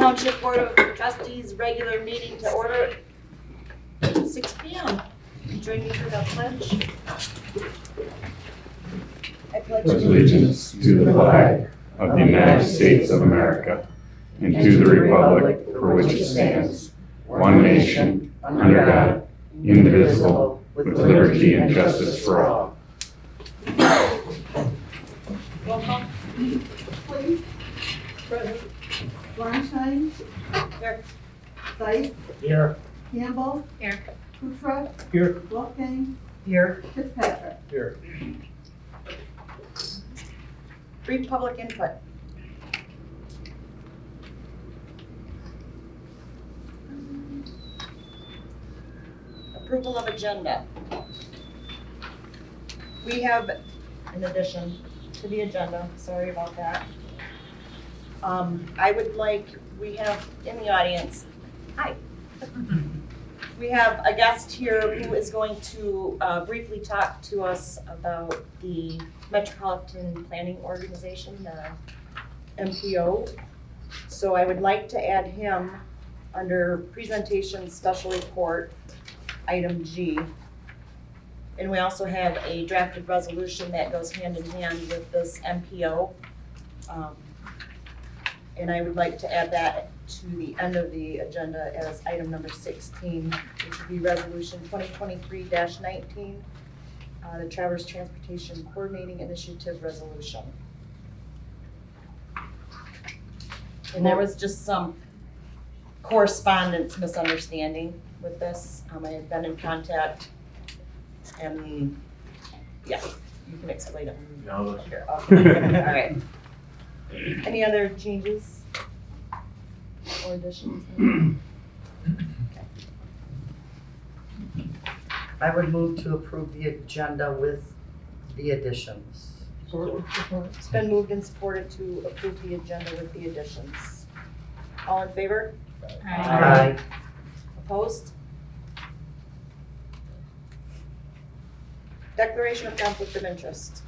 Township Board of Trustees regular meeting to order at 6 p.m. Join me for the pledge. I pledge allegiance to the flag of the United States of America and to the republic for which it stands, one nation, under God, indivisible, with liberty and justice for all. Roll call. Please. Present. Blanchine. Here. Zeiss. Here. Campbell. Here. Kutrah. Here. Wolfgang. Here. Fitzpatrick. Here. Brief public input. Approval of agenda. We have, in addition to the agenda, sorry about that. I would like, we have in the audience, hi. We have a guest here who is going to briefly talk to us about the Metropolitan Planning Organization, the MPO. So I would like to add him under presentation special report, item G. And we also have a drafted resolution that goes hand in hand with this MPO. And I would like to add that to the end of the agenda as item number 16, which would be resolution 2023-19, the Traverse Transportation Coordinating Initiative Resolution. And there was just some correspondence misunderstanding with this. I had been in contact and yeah, you can explain it. No, let's go. Okay, all right. Any other changes or additions? I would move to approve the agenda with the additions. It's been moved and supported to approve the agenda with the additions. All in favor? Aye. Opposed? Declaration of conflict of interest.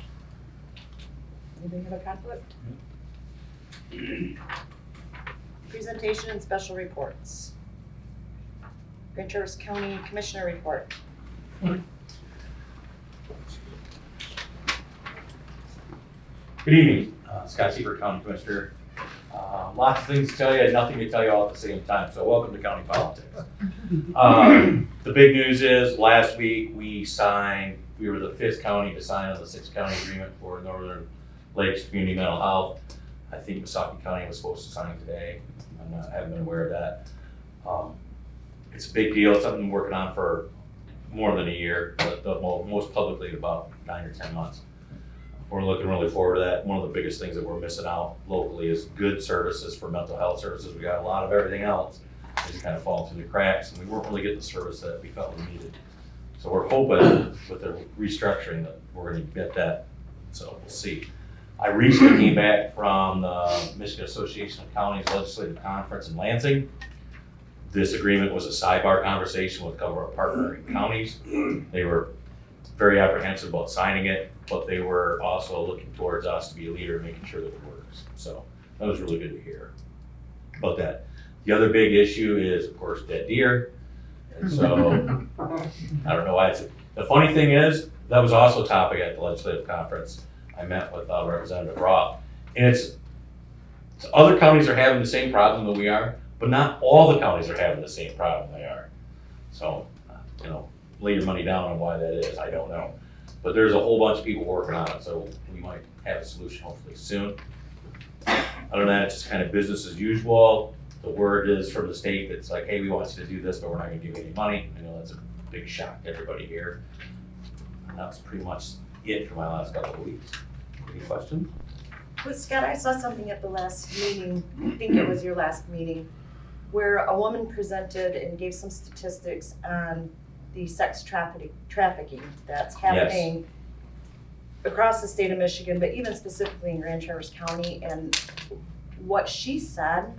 Anybody have a conflict? Presentation and special reports. Grand Traverse County Commissioner report. Good evening, Scott Seaver, County Commissioner. Lots of things to tell you, nothing to tell you all at the same time, so welcome to county politics. The big news is last week we were the 5th county to sign on the 6th county agreement for Northern Lakes Community Mental Health. I think Misaki County was supposed to sign today. I haven't been aware of that. It's a big deal. It's something we're working on for more than a year, but most publicly about 9 or 10 months. We're looking really forward to that. One of the biggest things that we're missing out locally is good services for mental health services. We got a lot of everything else. It just kind of falls through the cracks, and we weren't really getting the service that we felt we needed. So we're hoping with the restructuring that we're going to get that. So we'll see. I recently came back from the Michigan Association of Counties Legislative Conference in Lansing. This agreement was a sidebar conversation with a couple of our partnering counties. They were very apprehensive about signing it, but they were also looking towards us to be a leader in making sure that it works. So that was really good to hear about that. The other big issue is, of course, dead deer. And so I don't know why the funny thing is, that was also a topic at the legislative conference. I met with Representative Roth, and other counties are having the same problem that we are, but not all the counties are having the same problem they are. So, lay your money down on why that is, I don't know. But there's a whole bunch of people working on it, so we might have a solution hopefully soon. Other than that, it's just kind of business as usual. The word is from the state that's like, hey, we want you to do this, but we're not gonna give you any money. I know that's a big shock to everybody here. And that's pretty much it for my last couple of weeks. Any questions? Well, Scott, I saw something at the last meeting, I think it was your last meeting, where a woman presented and gave some statistics on the sex trafficking that's happening across the state of Michigan, but even specifically in Grand Traverse County. And what she said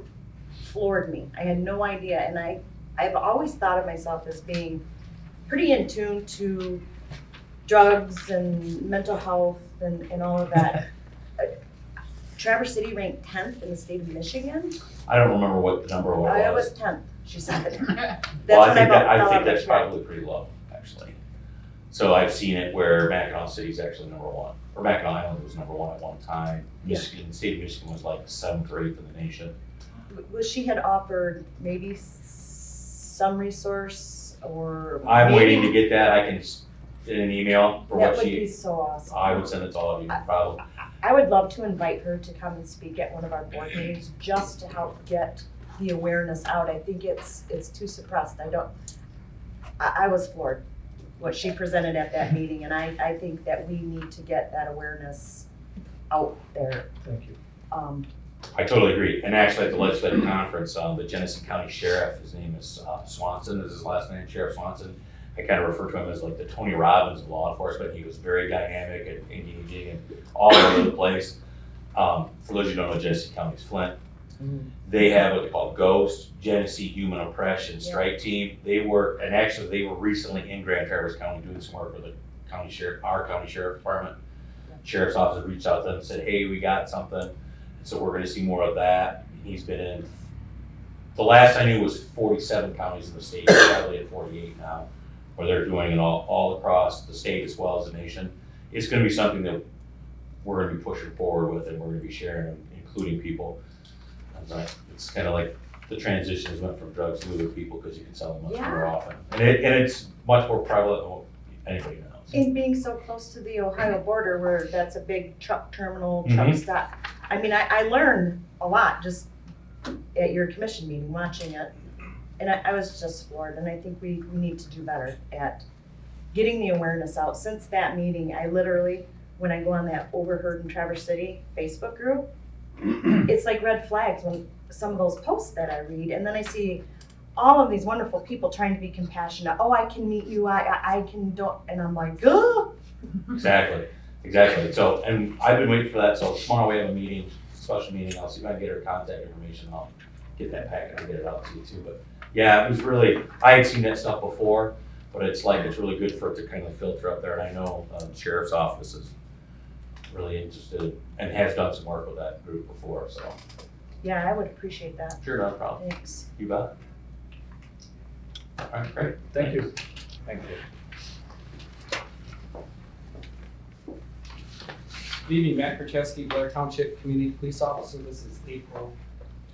floored me. I had no idea, and I've always thought of myself as being pretty in tune to drugs and mental health and all of that. Traverse City ranked 10th in the state of Michigan. I don't remember what the number It was. was 10th, she said. That's Well, what I think found out that's this year. probably pretty low, actually. So I've seen it where Mackinac City's actually number one, or Mackinac Island was number one at one time. Yeah. Michigan, the state of Michigan was like 7th or 8th in the nation. Well, she had offered maybe some resource or. I'm maybe- waiting to get that. I can in an email for That what would be she, so awesome. I would send it to all of you, probably. I would love to invite her to come and speak at one of our board meetings, just to help get the awareness out. I think it's too suppressed. I was floored, what she presented at that meeting, and I think that we need to get that awareness out there. Thank you. I totally agree. And actually at the legislative conference, the Genesee County Sheriff, his name is Swanson, is his last name, Sheriff Swanson. I kind of refer to him as like the Tony Robbins of law enforcement. He was very dynamic and engaging and all over the place. For those of you who don't know, Genesee County's Flint. They have what they call GHOST, Genesee Human Oppression Strike Team. They work, and actually they were recently in Grand Traverse County doing some work with the county sheriff, our county sheriff department. Sheriff's office reached out to them and said, hey, we got something. So we're gonna see more of that. He's been in, the last I knew was 47 counties in the state, probably at 48 now, where they're doing it all across the state as well as the nation. It's gonna be something that we're gonna be pushing forward with, and we're gonna be sharing and including people. It's kind of like the transitions went from drugs to other people because you can sell them much more often. And it's much more prevalent than what anybody knows. In being so close to the Ohio border where that's a big truck terminal, Mm-hmm. truck stop. I mean, I learned a lot just at your commission meeting, watching it. And I was just floored, and I think we need to do better at getting the awareness out. Since that meeting, I literally, when I go on that Overheard in Traverse City Facebook group, it's like red flags when some of those posts that I read, and then I see all of these wonderful people trying to be compassionate. Oh, I can meet you, I can do, and I'm like, oh. Exactly. So, and I've been waiting for that. So tomorrow we have a meeting, special meeting. I'll see if I can get her contact information. I'll get that packet and get it out to you too. But yeah, it was really, I had seen that stuff before, but it's really good for it to kind of filter up there. And I know the sheriff's office is really interested and has done some work with that group before. So Yeah, I would appreciate that. sure, no problem. Thanks. You bet. All right, great. Thank you. Thank you. Good evening, Matt Krachewski, Blair Township Community Police Officer. This is April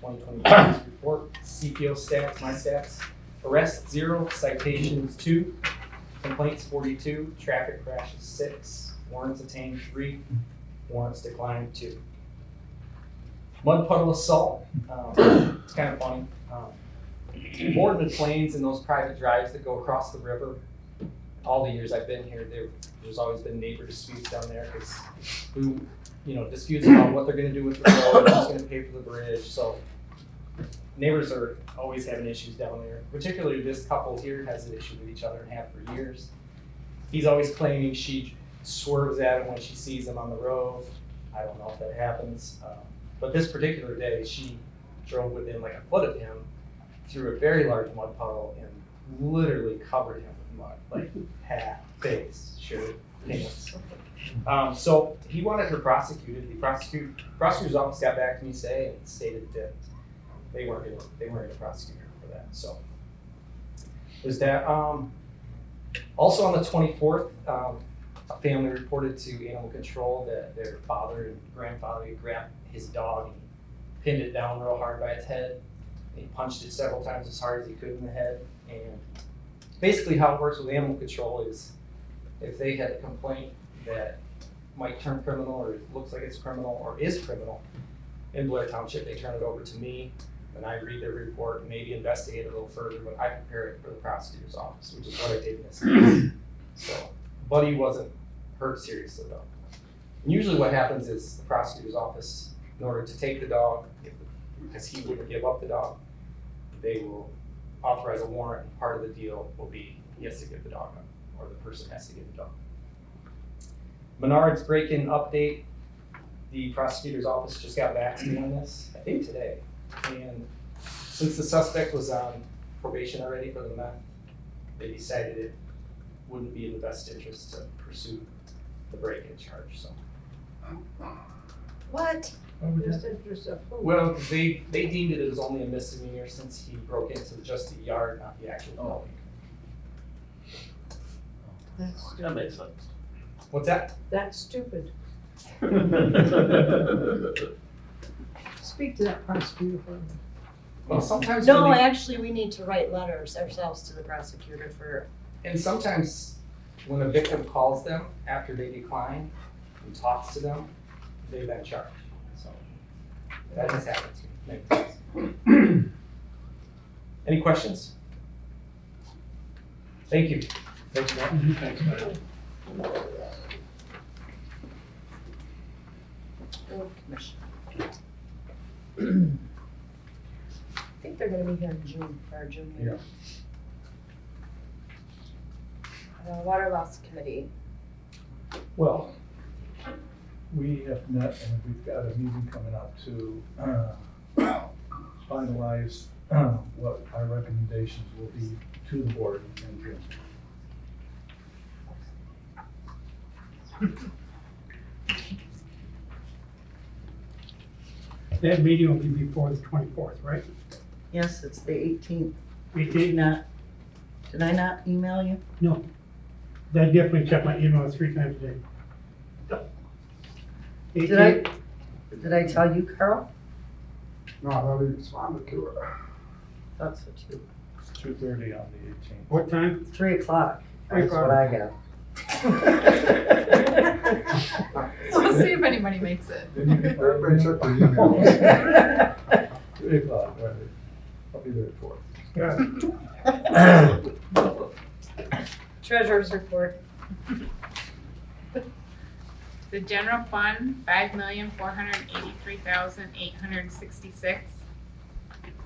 2022 report. CPO stats, my stats. Arrests 0, citations 2, complaints 42, traffic crashes 6, warrants obtained 3, warrants declined 2. Mud puddle assault. It's kind of funny. Boardman planes and those private drives that go across the river. All the years I've been here, there's always been neighbor disputes down there because disputes about what they're going to do with the road, who's going to pay for the bridge. So neighbors are always having issues down there. Particularly this couple here has an issue with each other and have for years. He's always claiming she swerves at him when she sees him on the road. I don't know if that happens. But this particular day, she drove within like a foot of him through a very large mud puddle and literally covered him with mud, like hat, face, shirt, pants. So he wanted her prosecuted. The prosecutor's office got back to me today and stated that they weren't going to prosecute her for that. So there's that. Also on the 24th, a family reported to animal control that their father and grandfather had grabbed his dog and pinned it down real hard by its head. He punched it several times as hard as he could in the head. And basically how it works with animal control is if they had a complaint that might turn criminal or looks like it's criminal or is criminal in Blair Township, they turn it over to me and I read their report and maybe investigate a little further when I prepare it for the prosecutor's office, which is what I did in this case. So Buddy wasn't hurt seriously though. And usually what happens is the prosecutor's office, in order to take the dog, because he wouldn't give up the dog, they will authorize a warrant, and part of the deal will be he has to give the dog up, or the person has to give the dog. Menard's break-in update. The prosecutor's office just got back to me on this, I think today. And since the suspect was on probation already for the meth, they decided it wouldn't be in the best interest to pursue the break-in charge. So What? Best interest of who? Well, they deemed it as only a misdemeanor since he broke into just the yard, not the actual building. That's That stupid. makes sense. What's that? That's stupid. Speak to that prosecutor for me. Well, sometimes No, when they- actually, we need to write letters ourselves to the prosecutor for, and sometimes when a victim calls them after they decline and talks to them, they then charge. So that has happened to me many times. Any questions? Thank you. Thanks, Mark. Road Commission. I think they're gonna be here in June, for our June meeting. Water Loss Committee, Well, we have met and we've got a meeting coming up to finalize what our recommendations will be to the board in June. That meeting will be before the 24th, right? Yes, it's the 18th. We Did you did, not, did I not email you? no. I definitely check my email 3 times a day. Did I tell you, Carl? No, I already responded to her. Thought so too. It's 2:30 on the 18th. What time? 3 o'clock. 3 That's o'clock. what I got. We'll see if anybody makes it. Everybody check their emails. 3 o'clock, right. I'll be there at 4. Treasurer's Report. The general fund, 5,483,866.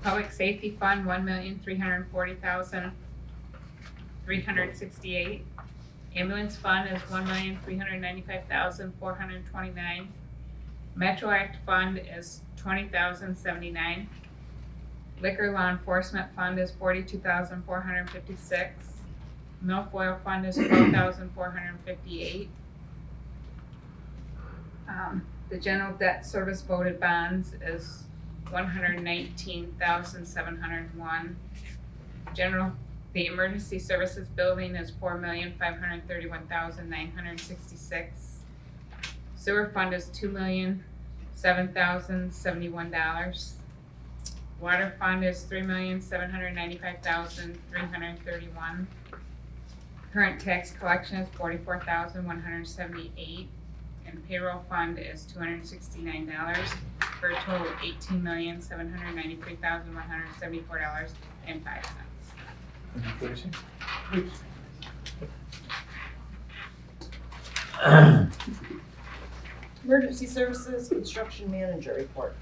Public safety fund, 1,340,368. Ambulance fund is 1,395,429. Metro Act fund is 20,079. Liquor law enforcement fund is 42,456. Milfoil fund is 12,458. The general debt service voted bonds is 119,701. The emergency services building is 4,531,966. Sewer fund is $2,007,071. Water fund is $3,795,331. Current tax collection is $44,178, and payroll fund is $269, for a total of $18,793,174.05. Education? Emergency Services Construction Manager Report.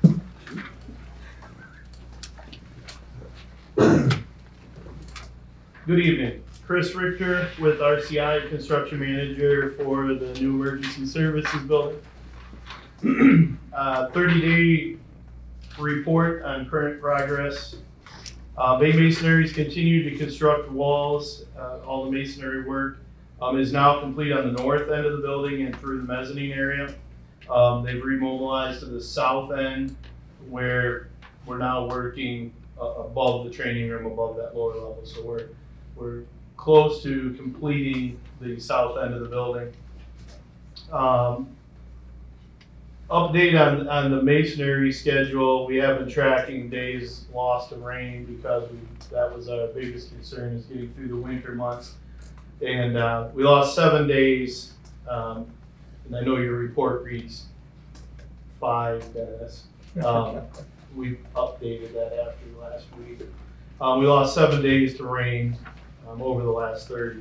Good evening. Chris Richter with RCI, Construction Manager for the new Emergency Services Building. 30-day report on current progress. Bay Masonry's continue to construct walls. All the masonry work is now complete on the north end of the building and through the mezzanine area. They've remobilized to the south end where we're now working above the training room, above that lower level. So we're close to completing the south end of the building. Update on the masonry schedule. We have been tracking days lost to rain because that was our biggest concern, is getting through the winter months. And we lost 7 days. And I know your report reads 5, Dennis. We updated that after last week. We lost 7 days to rain over the last 30.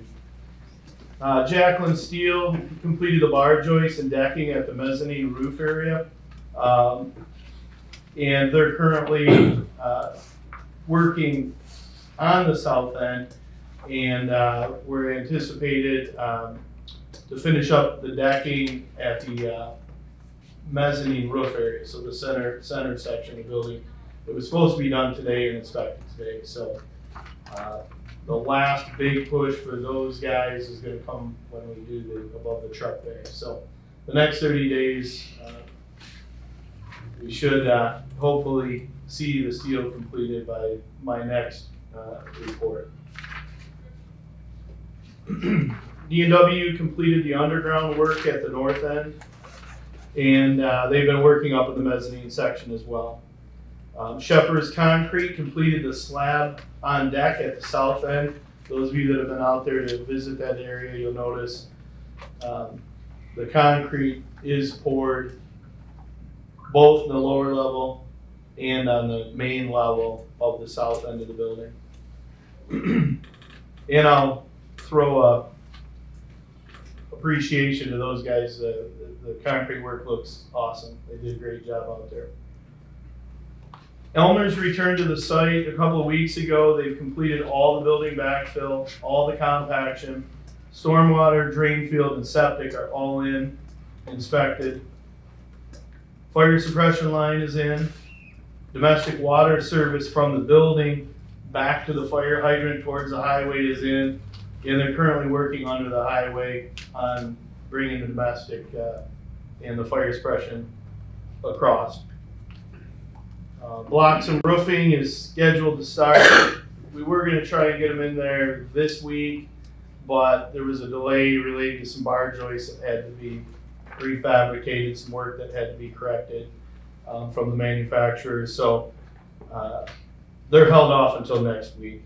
Jacqueline Steele completed the bar joists and decking at the mezzanine roof area. And they're currently working on the south end, and we're anticipated to finish up the decking at the mezzanine roof area, so the center section of the building. It was supposed to be done today and inspected today, so the last big push for those guys is gonna come when we do the above the truck bay. So the next 30 days, we should hopefully see the steel completed by my next report. D&W completed the underground work at the north end, and they've been working up in the mezzanine section as well. Shepherd's Concrete completed the slab on deck at the south end. Those of you that have been out there to visit that area, you'll notice the concrete is poured both in the lower level and on the main level of the south end of the building. And I'll throw a appreciation to those guys. The concrete work looks awesome. They did a great job out there. Elmer's returned to the site a couple of weeks ago. They've completed all the building backfill, all the compaction, stormwater, drain field, and septic are all in, inspected. Fire suppression line is in. Domestic water service from the building back to the fire hydrant towards the highway is in. And they're currently working under the highway on bringing the domestic and the fire suppression across. Blocks and roofing is scheduled to start. We were going to try and get them in there this week, but there was a delay related to some bar joists that had to be refabricated, some work that had to be corrected from the manufacturer. So they're held off until next week,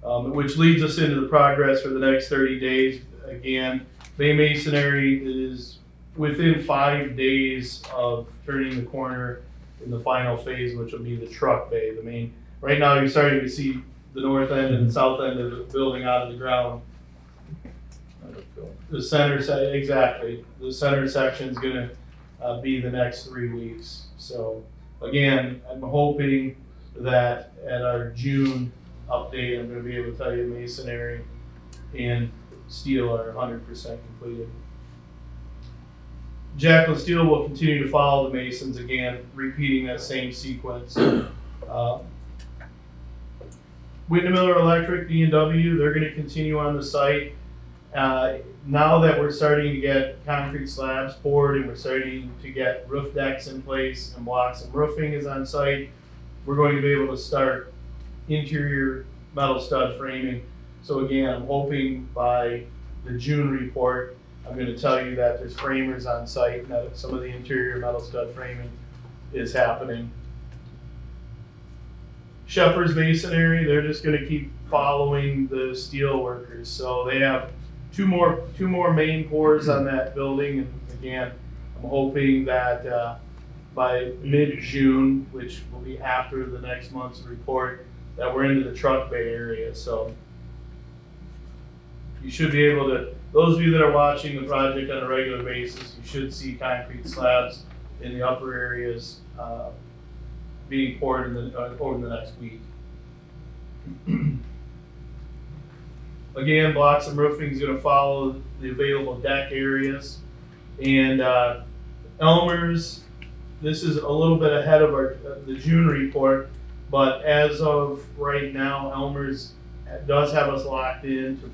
which leads us into the progress for the next 30 days. Again, Bay Masonry is within 5 days of turning the corner in the final phase, which will be the truck bay. The main, right now you're starting to see the north end and the south end of the building out of the ground. The center exactly. The center section is going to be the next 3 weeks. So again, I'm hoping that at our June update, I'm going to be able to tell you masonry and steel are 100% completed. Jacqueline Steel will continue to follow the masons, again, repeating that same sequence. Windmiller Electric, D&W, they're going to continue on the site. Now that we're starting to get concrete slabs poured and we're starting to get roof decks in place and blocks and roofing is on site, we're going to be able to start interior metal stud framing. So again, I'm hoping by the June report, I'm going to tell you that there's framers on site and that some of the interior metal stud framing is happening. Shepherd's Masonry, they're just going to keep following the steel workers. So they have two more main pours on that building. And again, I'm hoping that by mid-June, which will be after the next month's report, that we're into the truck bay area. So you should be able to, those of you that are watching the project on a regular basis, you should see concrete slabs in the upper areas being poured over the next week. Again, blocks and roofing is going to follow the available deck areas. And Elmer's, this is a little bit ahead of the June report, but as of right now, Elmer's does have us locked in to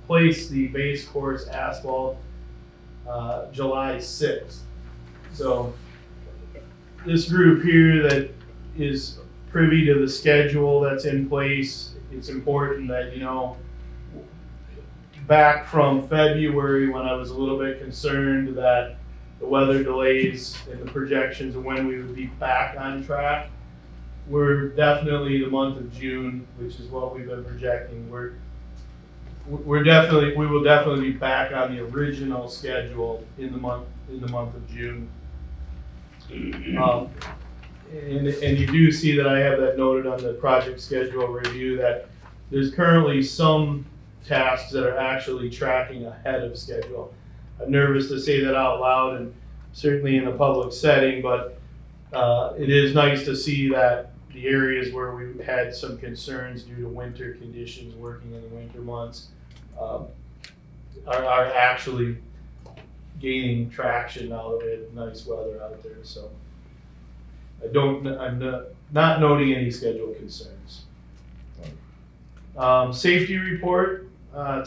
place the base course asphalt July 6th. So this group here that is privy to the schedule that's in place, it's important that, you know, back from February when I was a little bit concerned that the weather delays and the projections of when we would be back on track, we're definitely the month of June, which is what we've been projecting. We will definitely be back on the original schedule in the month of June. And you do see that I have that noted on the project schedule review that there's currently some tasks that are actually tracking ahead of schedule. I'm nervous to say that out loud and certainly in a public setting, but it is nice to see that the areas where we've had some concerns due to winter conditions, working in the winter months, are actually gaining traction now that we have nice weather out there. So I'm not noting any schedule concerns. Safety report,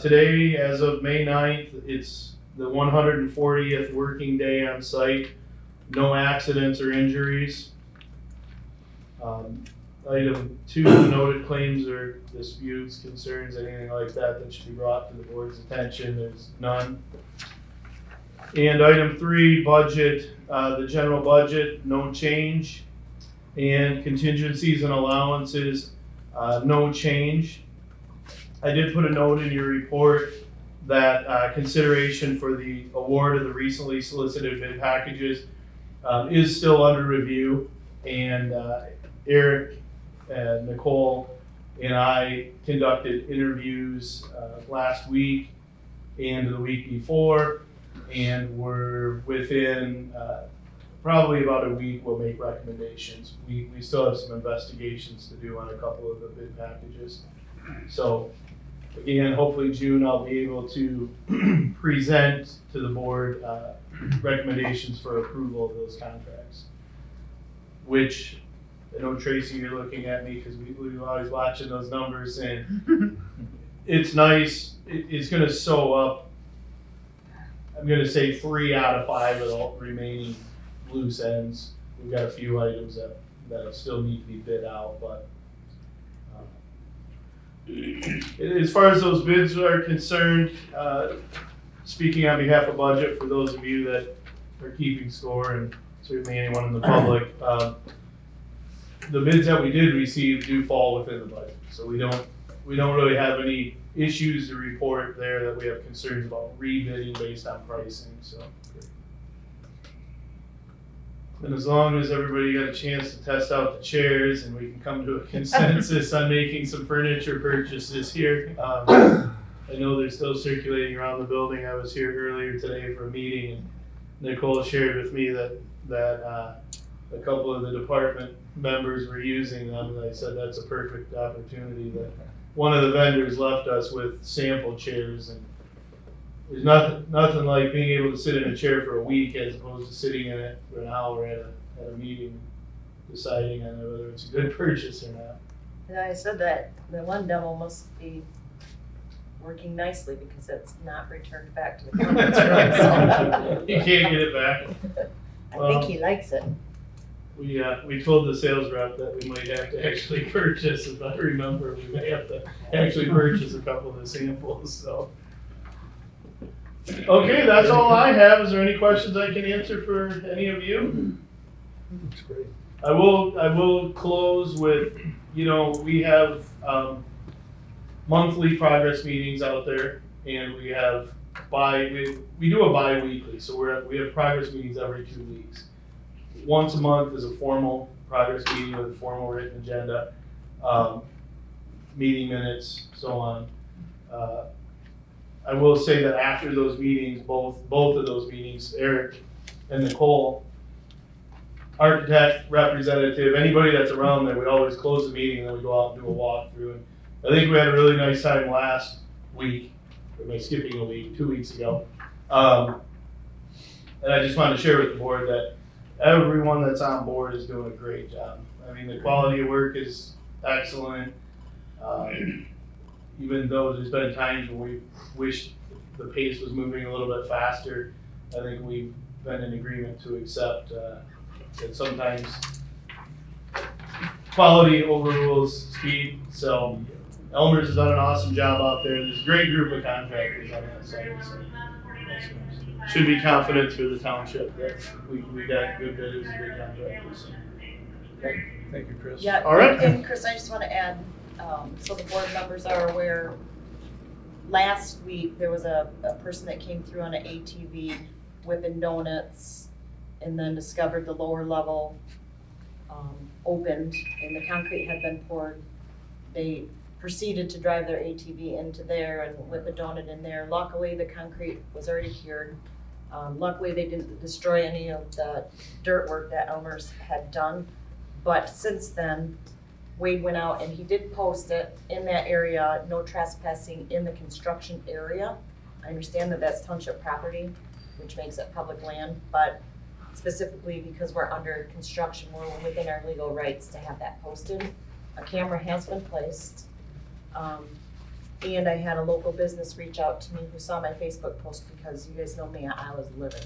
today, as of May 9th, it's the 140th working day on site. no accidents or injuries. Item 2, noted claims or disputes, concerns, anything like that that should be brought to the board's attention. There's none. And item 3, budget, the general budget, no change. And contingencies and allowances, no change. I did put a note in your report that consideration for the award of the recently solicited bid packages is still under review. And Eric and Nicole and I conducted interviews last week and the week before, and we're within probably about a week we'll make recommendations. We still have some investigations to do on a couple of the bid packages. So again, hopefully June I'll be able to present to the board recommendations for approval of those contracts. Which, I know Tracy, you're looking at me because we're always watching those numbers, and it's nice. It's going to sew up, I'm going to say 3 out of 5 of the remaining loose ends. We've got a few items that still need to be bid out, but as far as those bids are concerned, speaking on behalf of budget, for those of you that are keeping score, and certainly anyone in the public, the bids that we did receive do fall within the budget. So we don't really have any issues to report there that we have concerns about rebidding based on pricing, so. And as long as everybody got a chance to test out the chairs and we can come to a consensus on making some furniture purchases here. I know they're still circulating around the building. I was here earlier today for a meeting, and Nicole shared with me that a couple of the department members were using them, and I said that's a perfect opportunity. That one of the vendors left us with sample chairs, and there's nothing like being able to sit in a chair for a week as opposed to sitting in it for an hour at a meeting, deciding on whether it's a good purchase or not. And I said that the one demo must be working nicely because it's not returned back to the conference room. So. You can't get it back. I think he likes it. We told the sales rep that we might have to actually purchase, if I remember, we may have to actually purchase a couple of the samples, so. Okay, that's all I have. Is there any questions I can answer for any of you? That's great. I will close with, we have monthly progress meetings out there, and we have we do a bi-weekly, so we have progress meetings every 2 weeks. Once a month is a formal progress meeting with a formal written agenda, meeting minutes, so on. I will say that after those meetings, both of those meetings, Eric and Nicole, architect, representative, anybody that's around there, we always close the meeting and then we go out and do a walkthrough. And I think we had a really nice time last week, or by skipping a week, 2 weeks ago. And I just wanted to share with the board that everyone that's on board is doing a great job. I mean, the quality of work is excellent. Even though there's been times when we wished the pace was moving a little bit faster, I think we've been in agreement to accept that sometimes quality overrules speed. So Elmer's has done an awesome job out there. There's a great group of contractors on that site. So should be confident through the township that we got good bidders and good contractors. Thank you, Chris. Yeah, All right. and Chris, I just want to add, so the board members are aware, last week there was a person that came through on an ATV whipping donuts and then discovered the lower level opened and the concrete had been poured. They proceeded to drive their ATV into there and whip a donut in there. Luckily, the concrete was already cured. Luckily, they didn't destroy any of the dirt work that Elmer's had done. But since then, Wade went out and he did post it in that area, no trespassing in the construction area. I understand that that's township property, which makes it public land, but specifically because we're under construction, we're within our legal rights to have that posted. A camera has been placed. And I had a local business reach out to me who saw my Facebook post because you guys know me, I was livid.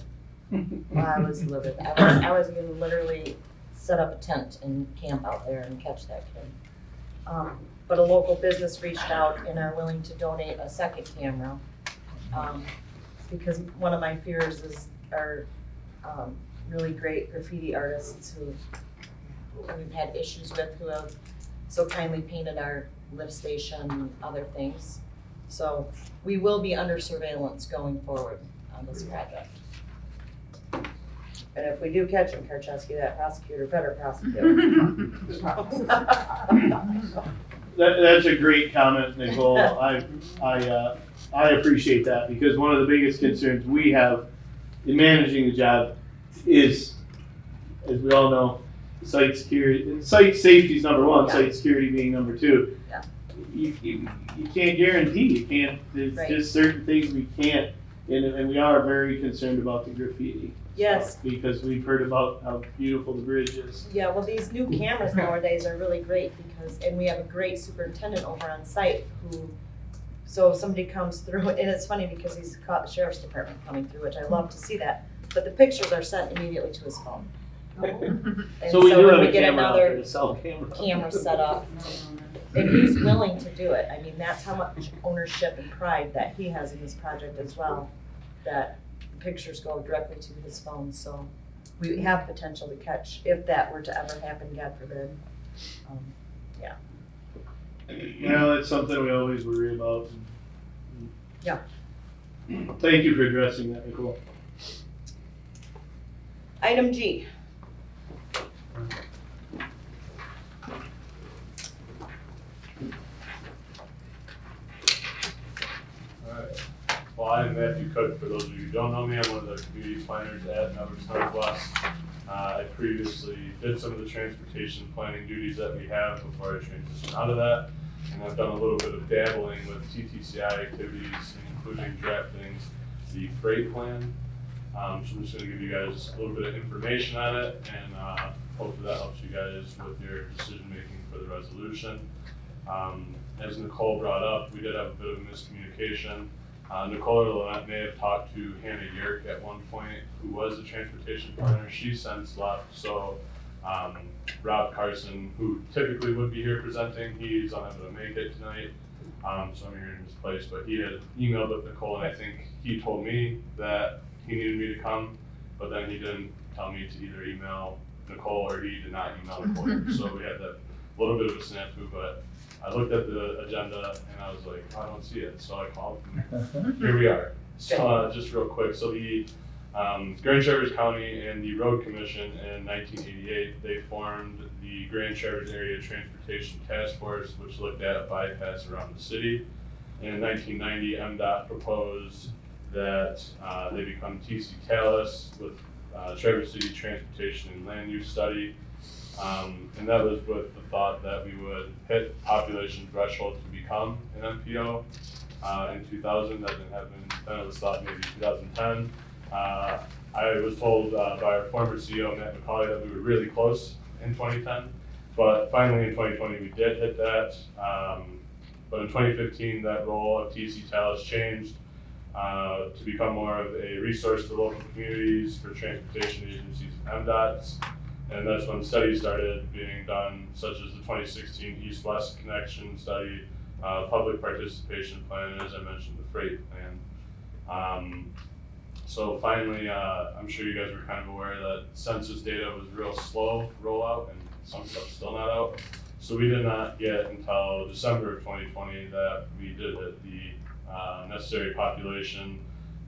Well, I was livid. I was gonna literally set up a tent and camp out there and catch that kid. But a local business reached out and are willing to donate a second camera. Because one of my fears is our really great graffiti artists who we've had issues with, who have so kindly painted our lift station and other things. So we will be under surveillance going forward on this project. And if we do catch him, Karczewski, that prosecutor better prosecute. That's a great comment, Nicole. I appreciate that, because one of the biggest concerns we have in managing the job is, as we all know, site security. Site safety is number one, Yeah. site security being number two. Yeah. You can't guarantee, you can't, there's Right. just certain things we can't, and we are very concerned about the graffiti. Yes. Because we've heard about how beautiful the bridge is. Yeah, well, these new cameras nowadays are really great because, and we have a great superintendent over on site who, so if somebody comes through, and it's funny because he's caught the sheriff's department coming through, which I love to see that, but the pictures are sent immediately to his phone. And So we do when have we a get camera out there another to sell cameras. camera set up, and he's willing to do it. I mean, that's how much ownership and pride that he has in this project as well, that the pictures go directly to his phone, so we have potential to catch, if that were to ever happen, God forbid. Well, it's something we always worry about. Yeah. Thank you for addressing that, Nicole. Item G. Alright. Well, I'm Matthew Cook. For those of you who don't know me, I'm one of the community planners at Networks Northwest. I previously did some of the transportation planning duties that we have before I transitioned out of that. And I've done a little bit of dabbling with TTCI activities, including drafting the freight plan. So I'm just gonna give you guys a little bit of information on it, and hopefully that helps you guys with your decision making for the resolution. As Nicole brought up, we did have a bit of a miscommunication. Nicole or Lynette may have talked to Hannah Yerk at one point, who was the transportation planner. She since left, so Rob Carson, who typically would be here presenting, he's unable to make it tonight. So I'm here in his place, but he had emailed with Nicole, and I think he told me that he needed me to come, but then he didn't tell me to either email Nicole, or he did not email Nicole. So we had that little bit of a snafu, but I looked at the agenda and I was like, oh, I don't see it. So I called, and here we are. So just real quick, so the Grand Traverse County and the Road Commission in 1988, they formed the Grand Traverse Area Transportation Task Force, which looked at a bypass around the city. And in 1990, MDOT proposed that they become TC Talis with Traverse City Transportation and Land Use Study. And that was with the thought that we would hit population threshold to become an MPO in 2000. That didn't happen. Then it was thought maybe 2010. I was told by our former CEO, Matt McCauley, that we were really close in 2010. But finally in 2020, we did hit that. But in 2015, that role of TC Talis changed to become more of a resource to local communities for transportation agencies and MDOTs. And that's when studies started being done, such as the 2016 East-West Connection Study, Public Participation Plan, and as I mentioned, the Freight Plan. So finally, I'm sure you guys were kind of aware that census data was real slow rollout, and some stuff's still not out. So we did not get until December of 2020 that we did hit the necessary population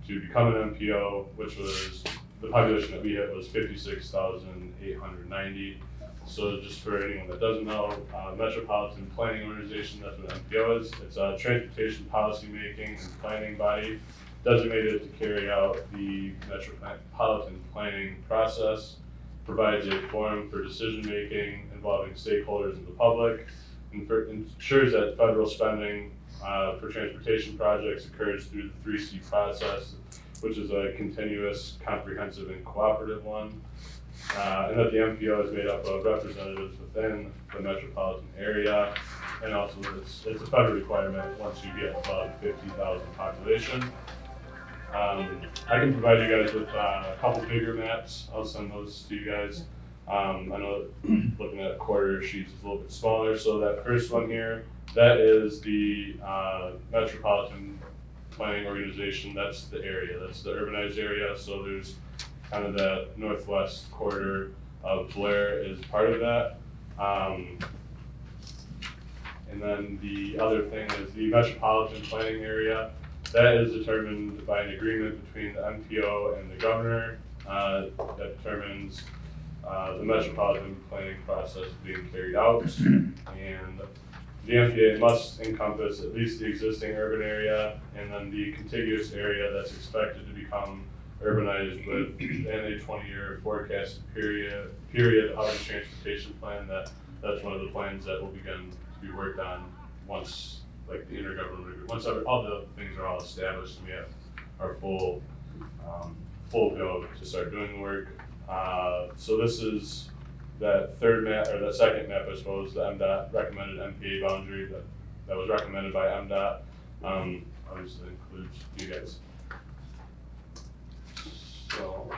to become an MPO, which was, the population that we hit was 56,890. So just for anyone that doesn't know, Metropolitan Planning Organization, that's what MPO is. It's a transportation policy making and planning body designated to carry out the metropolitan planning process, provides a forum for decision making involving stakeholders and the public, and ensures that federal spending for transportation projects occurs through the 3C process, which is a continuous, comprehensive, and cooperative one. And that the MPO is made up of representatives within the metropolitan area, and also it's a federal requirement once you get above 50,000 population. I can provide you guys with a couple bigger maps. I'll send those to you guys. I know looking at quarter sheets is a little bit smaller. So that first one here, that is the Metropolitan Planning Organization. That's the area. That's the urbanized area. So there's kind of that northwest quarter of Blair is part of that. And then the other thing is the Metropolitan Planning Area. That is determined by an agreement between the MPO and the governor that determines the metropolitan planning process being carried out. And the MPA must encompass at least the existing urban area and then the contiguous area that's expected to become urbanized within a 20-year forecasted period of a transportation plan. That's one of the plans that will begin to be worked on once, like the intergovernmental, once all the things are all established and we have our full go to start doing the work. So this is that third map, or that second map, I suppose, the MDOT recommended MPA boundary that was recommended by MDOT. Obviously includes you guys. So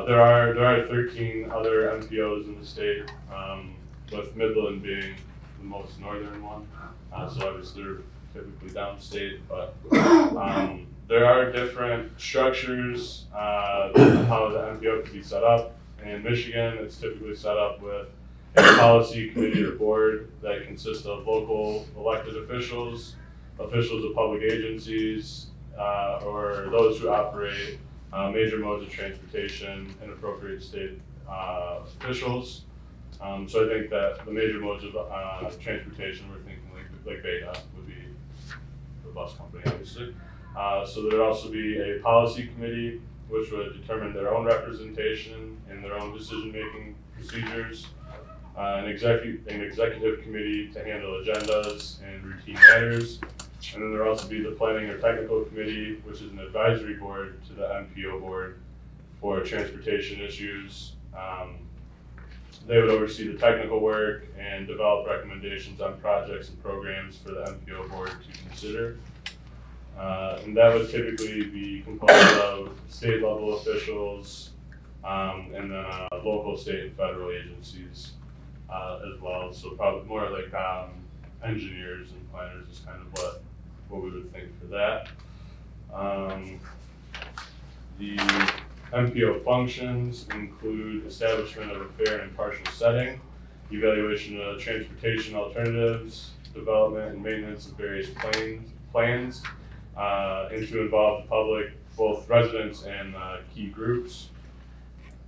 there are 13 other MPOs in the state, with Midland being the most northern one. So obviously they're typically downstate, but there are different structures how the MPO could be set up. In Michigan, it's typically set up with a policy committee or board that consists of local elected officials, officials of public agencies, or those who operate major modes of transportation and appropriate state officials. So I think that the major modes of transportation, we're thinking like Beta would be the bus company, obviously. So there'd also be a policy committee, which would determine their own representation and their own decision-making procedures. An executive committee to handle agendas and routine matters. And then there'll also be the planning or technical committee, which is an advisory board to the MPO board for transportation issues. They would oversee the technical work and develop recommendations on projects and programs for the MPO board to consider. And that would typically be composed of state level officials, and then local, state, and federal agencies as well. So probably more like engineers and planners is kind of what we would think for that. The MPO functions include establishment of a fair and impartial setting, evaluation of transportation alternatives, development and maintenance of various plans, and to involve the public, both residents and key groups.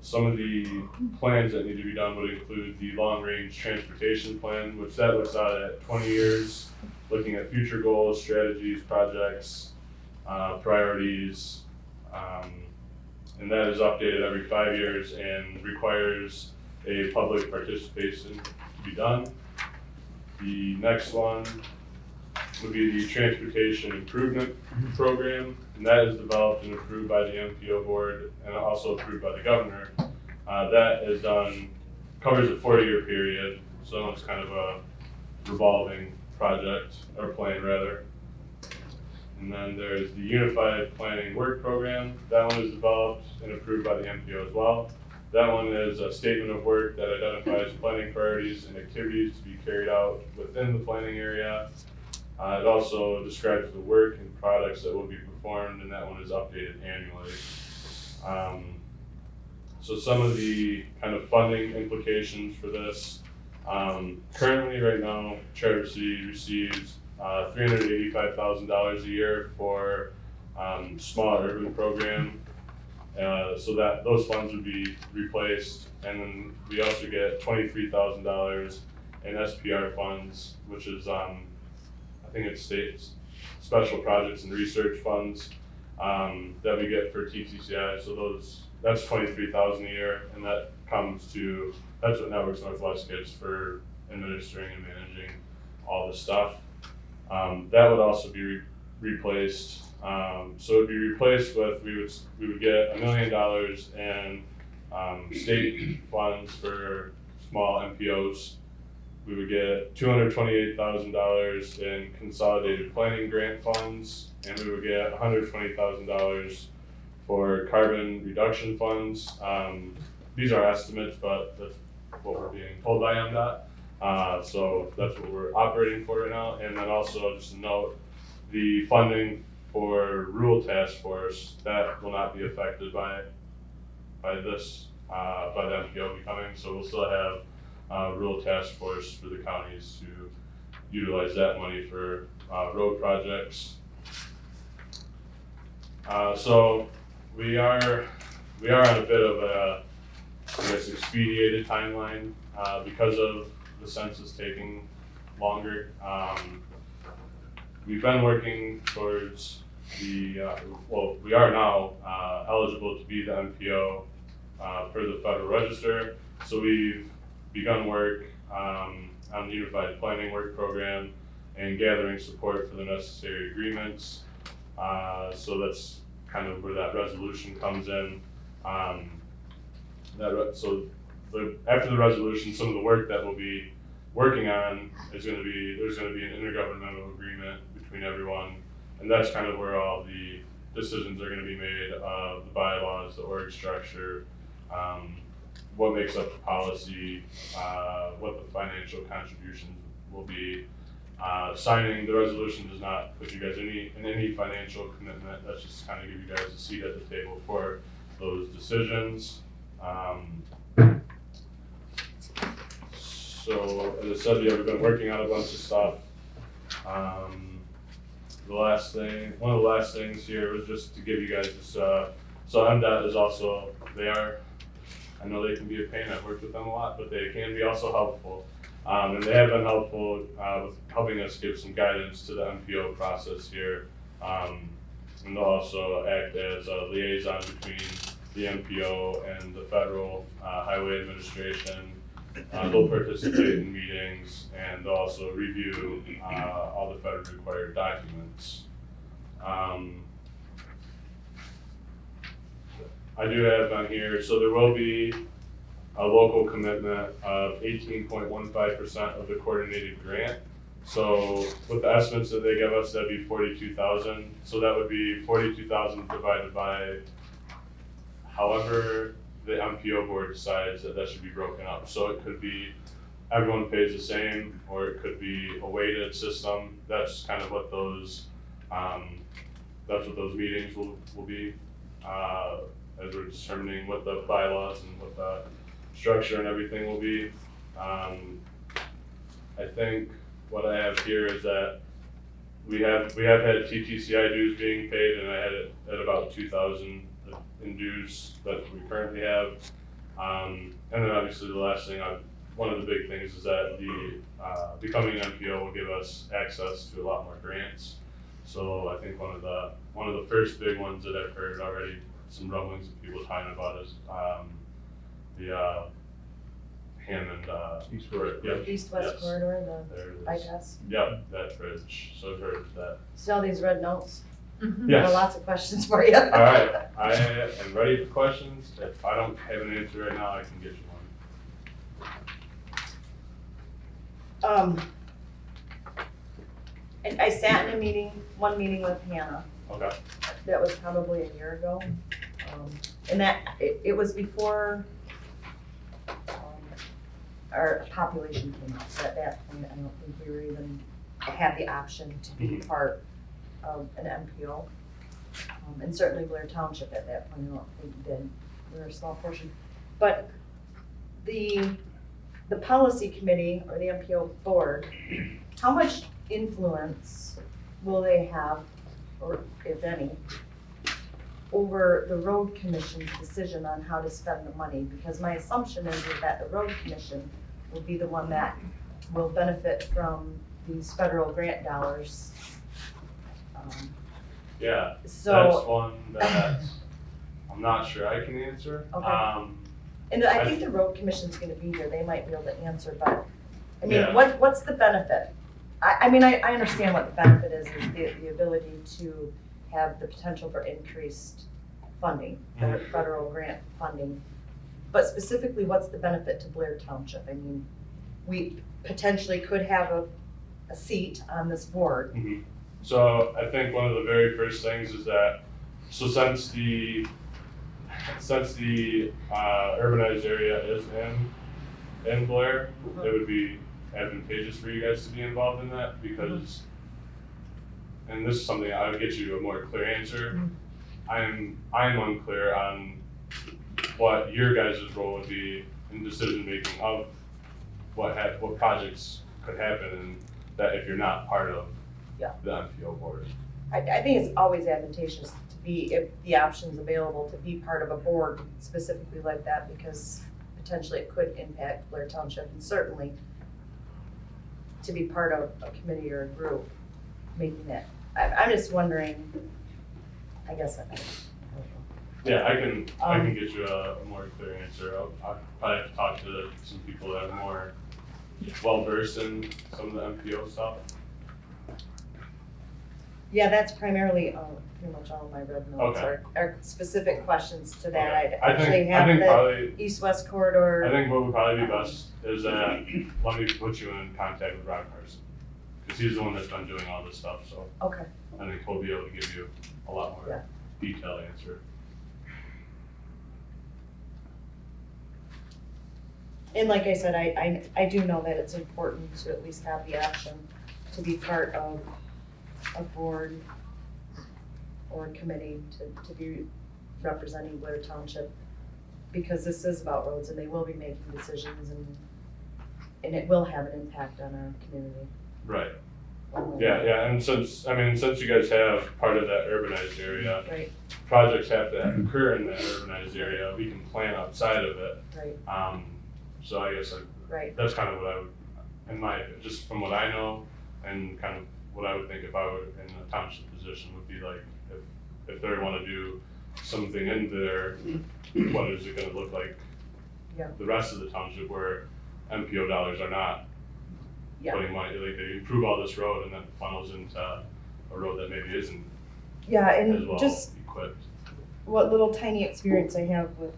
Some of the plans that need to be done would include the long-range transportation plan, which that looks out at 20 years, looking at future goals, strategies, projects, priorities, and that is updated every 5 years and requires a public participation to be done. The next one would be the Transportation Improvement Program, and that is developed and approved by the MPO board and also approved by the governor. That is done, covers a 40-year period, so it's kind of a revolving project, or plan rather. And then there's the Unified Planning Work Program. That one is developed and approved by the MPO as well. That one is a statement of work that identifies planning priorities and activities to be carried out within the planning area. It also describes the work and products that will be performed, and that one is updated annually. So some of the kind of funding implications for this. Currently, right now, Charter City receives $385,000 a year for small urban program. So that those funds would be replaced, and then we also get $23,000 in SPR funds, which is I think it's state special projects and research funds that we get for TTCI. So that's $23,000 a year, and that's what Networks Northwest gets for administering and managing all the stuff. That would also be replaced. So it'd be replaced with, we would get $1 million in state funds for small MPOs. we would get $228,000 in consolidated planning grant funds, and we would get $120,000 for carbon reduction funds. These are estimates, but that's what we're being told by MDOT. So that's what we're operating for right now. And then also just a note, the funding for rural task force, that will not be affected by this, by the MPO becoming. So we'll still have rural task force for the counties to utilize that money for road projects. So we are on a bit of a, I guess, expedited timeline because of the census taking longer. We've been working towards the, well, we are now eligible to be the MPO per the Federal Register. So we've begun work on the Unified Planning Work Program and gathering support for the necessary agreements. So that's kind of where that resolution comes in. After the resolution, some of the work that we'll be working on is going to be, there's going to be an intergovernmental agreement between everyone, and that's kind of where all the decisions are going to be made, the bylaws, the org structure, what makes up the policy, what the financial contributions will be. Signing the resolution does not put you guys in any financial commitment. That's just kind of give you guys a seat at the table for those decisions. So as I said, yeah, we've been working on a bunch of stuff. One of the last things here was just to give you guys this, so MDOT is also, I know they can be a pain, I've worked with them a lot, but they can be also helpful. And they have been helpful with helping us give some guidance to the MPO process here. And they'll also act as a liaison between the MPO and the Federal Highway Administration. They'll participate in meetings, and they'll also review all the federally required documents. I do have on here, so there will be a local commitment of 18.15% of the coordinated grant. So with the estimates that they give us, that'd be 42,000. So that would be 42,000 divided by however the MPO board decides that should be broken up. So it could be everyone pays the same, or it could be a weighted system. That's kind of what those meetings will be as we're determining what the bylaws and what the structure and everything will be. I think what I have here is that we have had TTCI dues being paid, and I had it at about 2,000 in dues that we currently have. And then obviously the last thing, one of the big things is that the becoming an MPO will give us access to a lot more grants. So I think one of the first big ones that I've heard already, some rumblings of people talking about, is the Hammond East-West corridor, the bypass. Yep, that bridge. So I've heard that. See all these red notes? I Yes. have lots of questions for you. All right, I am ready for questions. If I don't have an answer right now, I can get you one. I sat in one meeting with Hannah. Okay. That was probably a year ago. And it was before our population came out. So at that point, I don't think we were even had the option to be part of an MPO. And certainly Blair Township at that point, I don't think did. We were a small portion. But the policy committee or the MPO board, how much influence will they have, or if any, over the road commission's decision on how to spend the money? Because my assumption is that the road commission will be the one that will benefit from these federal grant dollars. Yeah, So that's one that I'm not sure I can answer. Okay. And I think the road commission's gonna be here, they might be able to answer, but, I mean, Yeah. what's the benefit? I mean, I understand what the benefit is the ability to have the potential for increased funding, federal grant funding. But specifically, what's the benefit to Blair Township? I mean, potentially could have a seat on this board. So I think one of the very first things is that, so since the urbanized area is in Blair, it would be advantageous for you guys to be involved in that because, and this is something I would get you a more clear answer. I'm unclear on what your guys' role would be in decision making of what projects could happen, and that if you're not part of the MPO board. I think it's always advantageous to be, if the option's available, to be part of a board specifically like that, because potentially it could impact Blair Township, and certainly to be part of a committee or a group making that. I'm just wondering, I guess I don't know. Yeah, I can get you a more clear answer. I'll probably have to talk to some people that are more well versed in some of the MPO stuff. Yeah, that's primarily, pretty much all of my red notes Okay. are specific questions to that. Okay. I'd actually I have think the probably, east-west corridor. I think what would probably be best is that let me put you in contact with Ron Carson. Because he's the one that's been doing all this stuff, so Okay, I think he'll be able to give you a lot more detailed answer. and like I said, I do know that it's important to at least have the option to be part of a board or a committee to be representing Blair Township, because this is about roads and they will be making decisions and it will have an impact on our community. Right. Yeah, and since you guys have part of that urbanized area, Right, projects have to occur in that urbanized area. We can plan outside of it. right, So I guess right. that's kind of what I would, just from what I know, and kind of what I would think if I were in a township position would be like, if they want to do something in there, what is it going to look like? Yeah. The rest of the township where MPO dollars are not putting money, like they improve all this road and then it funnels into a road that maybe isn't Yeah, as and well just equipped. what little tiny experience I have with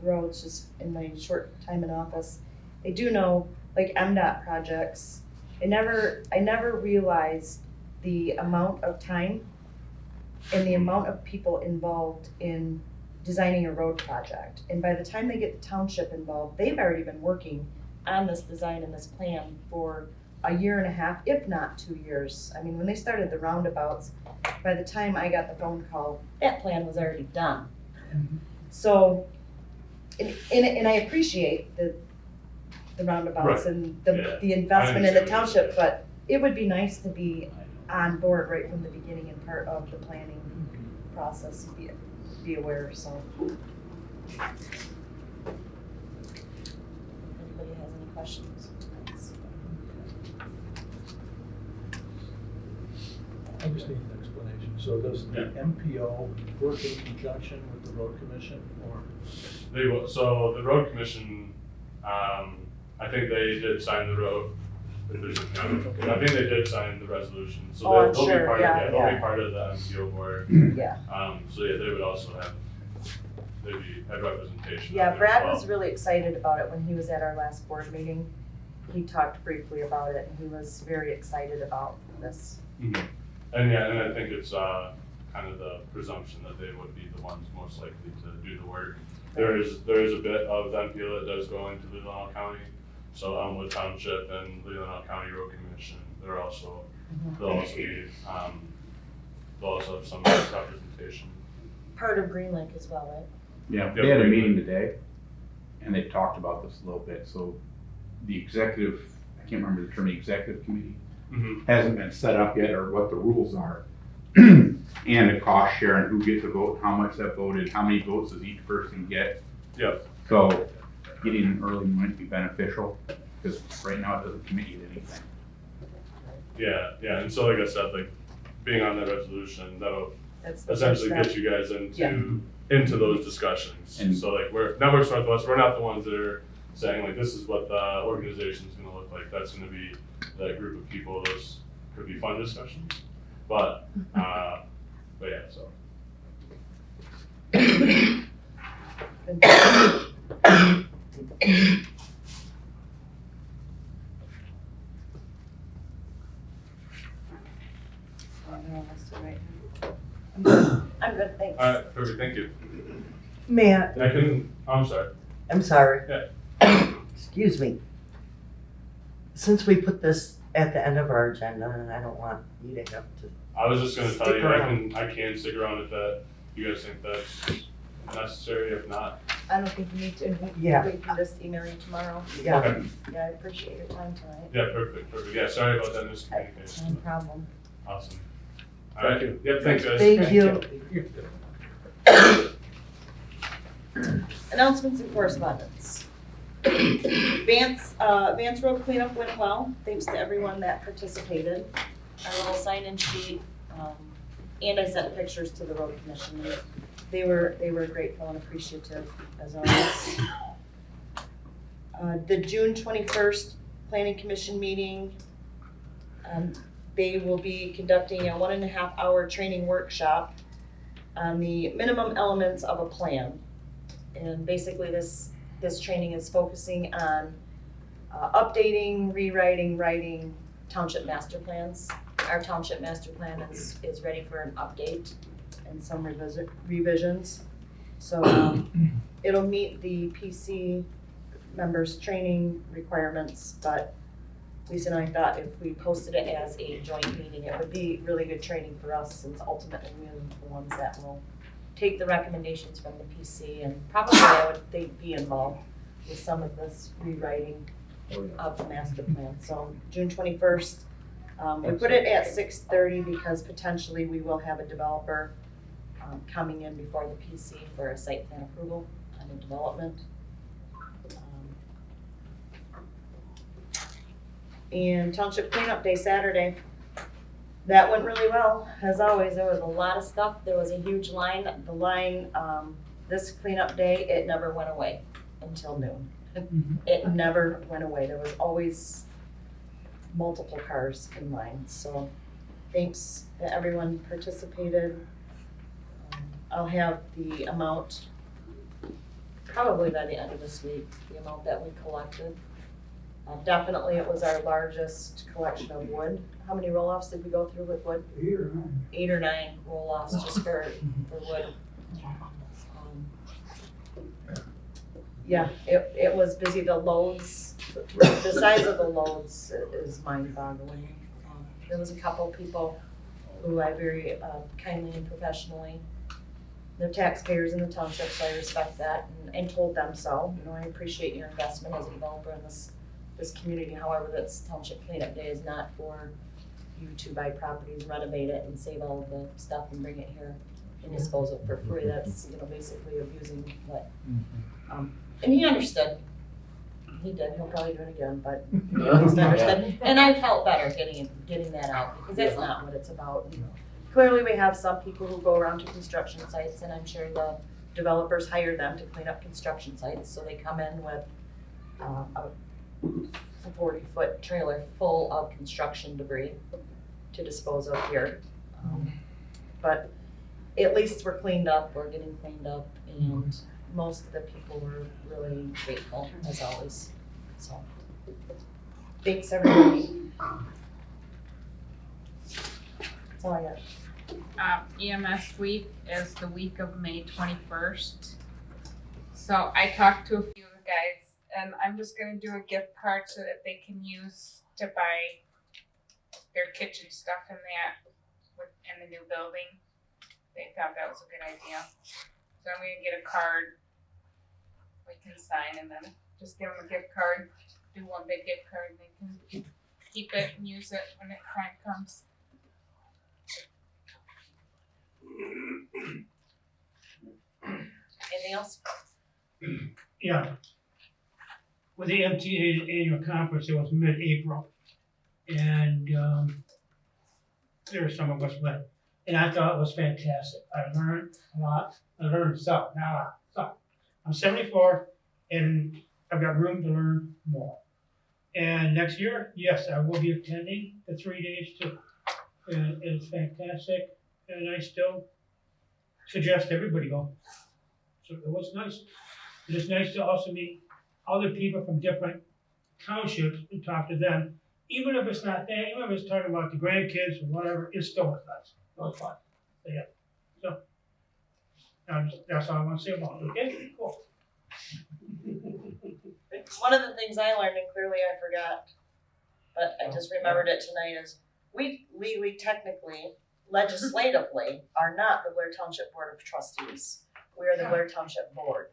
roads, just in my short time in office, I do know, like MDOT projects, I never realized the amount of time and the amount of people involved in designing a road project. And by the time they get the township involved, they've already been working on this design and this plan for a year and a half, if not 2 years. I mean, when they started the roundabouts, by the time I got the phone call, that plan was already done. So, and I appreciate the roundabouts and the investment in the township, but it would be nice to be on board right from the beginning and part of the planning process, be aware, so. Anybody has any questions? I just need an explanation. So does the MPO work in conjunction with the road commission, or? So the road commission, I think they did sign the road. I think they did sign the resolution, so Oh, I'm they'll sure, be part yeah, of they'll yeah. be part of the MPO board. Yeah. So yeah, they would also have representation. Yeah, on there Brad as well. was really excited about it when he was at our last board meeting. He talked briefly about it and he was very excited about this. Mhm. And I think it's kind of the presumption that they would be the ones most likely to do the work. There is a bit of MPO that does go into Leelanau County, so Elmwood Township and Leelanau County Road Commission, they'll also be, they'll also have some representation. Part of Green Lake as well, right? Yeah, they had a meeting today, and they talked about this a little bit, so the executive, I can't remember the term, the executive committee, hasn't been set up yet, or what the rules are. And the cost share, and who gets a vote, how much that voted, how many votes does each person get. Yep. So, getting an early might be beneficial, because right now it doesn't commit you to anything. Yeah, and so like I said, like, being on that resolution, that'll That's the essentially first get step. you guys into those discussions. And- So like Networks Northwest, we're not the ones that are saying like, this is what the organization's gonna look like. That's gonna be that group of people. Those could be fun discussions. But yeah, so. on this right now. I'm good, thanks. All right, perfect, thank you. Matt, I'm sorry. I'm sorry. Yeah. Excuse me. Since we put this at the end of our agenda, and I don't want you to have to. I was just gonna tell Stick you, around. I can stick around if you guys think that's necessary, if not. I don't think you need to. Yeah. We can just email you tomorrow. Yeah. Okay. Yeah, I appreciate your time tonight. Yeah, perfect, yeah, sorry about that No miscommunication. problem. Awesome. All right, yep, thanks guys. Thank you. Announcements and correspondence. Vance Road cleanup went well, thanks to everyone that participated. Our little sign-in sheet, and I sent pictures to the road commission. They were grateful and appreciative as always. The June 21st Planning Commission meeting, they will be conducting a 1.5 hour training workshop on the minimum elements of a plan. And basically this training is focusing on updating, rewriting, writing township master plans. Our township master plan is ready for an update and some revisions. So it'll meet the PC members' training requirements, but Lisa and I thought if we posted it as a joint meeting, it would be really good training for us, since ultimately we're the ones that will take the recommendations from the PC, and probably I would think be involved with some of this rewriting of the master plan. So June 21st, we put it at 6:30 because potentially we will have a developer coming in before the PC for a site plan approval on a development. And Township Cleanup Day Saturday, that went really well. As always, there was a lot of stuff. There was a huge line. The line, this cleanup day, it never went away until noon. It never went away. There was always multiple cars in line. So thanks that everyone participated. I'll have the amount probably by the end of this week, the amount that we collected. Definitely it was our largest collection of wood. How many roll-offs did we go through with wood? 8 or 9. 8 or 9 roll-offs just for wood. Yeah, it was busy. The loads, the size of the loads is mind-boggling. There was a couple people who I very kindly and professionally, they're taxpayers in the township, so I respect that and told them so. You know, I appreciate your investment as a developer in this community. However, this Township Cleanup Day is not for you to buy properties, renovate it, and save all of the stuff and bring it here and dispose of it for free. That's, you know, basically abusing what, and he understood. He did. He'll probably do it again, but he at least understood. And I felt better getting that out, because that's not what it's about. And clearly, we have some people who go around to construction sites, and I'm sure the developers hire them to clean up construction sites. So they come in with a 40-foot trailer full of construction debris to dispose of here. But at least we're cleaned up, we're getting cleaned up, and most of the people were really grateful, as always. So, thanks everybody. That's all I got. EMS week is the week of May 21st. So I talked to a few of the guys, and I'm just gonna do a gift card so that they can use to buy their kitchen stuff in the new building. They thought that was a good idea. So I'm gonna get a card we can sign, and then just give them a gift card, do one big gift card, and they can keep it and use it when the time comes. Anything else? Yeah. With the MTA annual conference, it was mid-April. And there were some of us went. And I thought it was fantastic. I learned a lot. I learned some, not a lot. So I'm 74 and I've got room to learn more. And next year, yes, I will be attending the 3 days too. And it's fantastic. And I still suggest everybody go. So it was nice. It is nice to also meet other people from different townships and talk to them. Even if it's not that, even if it's talking about the grandkids or whatever, it's still with us. No, it's fine. So, yeah, so. That's all I want to say about it, okay? Cool. One of the things I learned, and clearly I forgot, but I just remembered it tonight, is we legally, technically, legislatively, are not the Blair Township Board of Trustees. We are the Blair Township Board.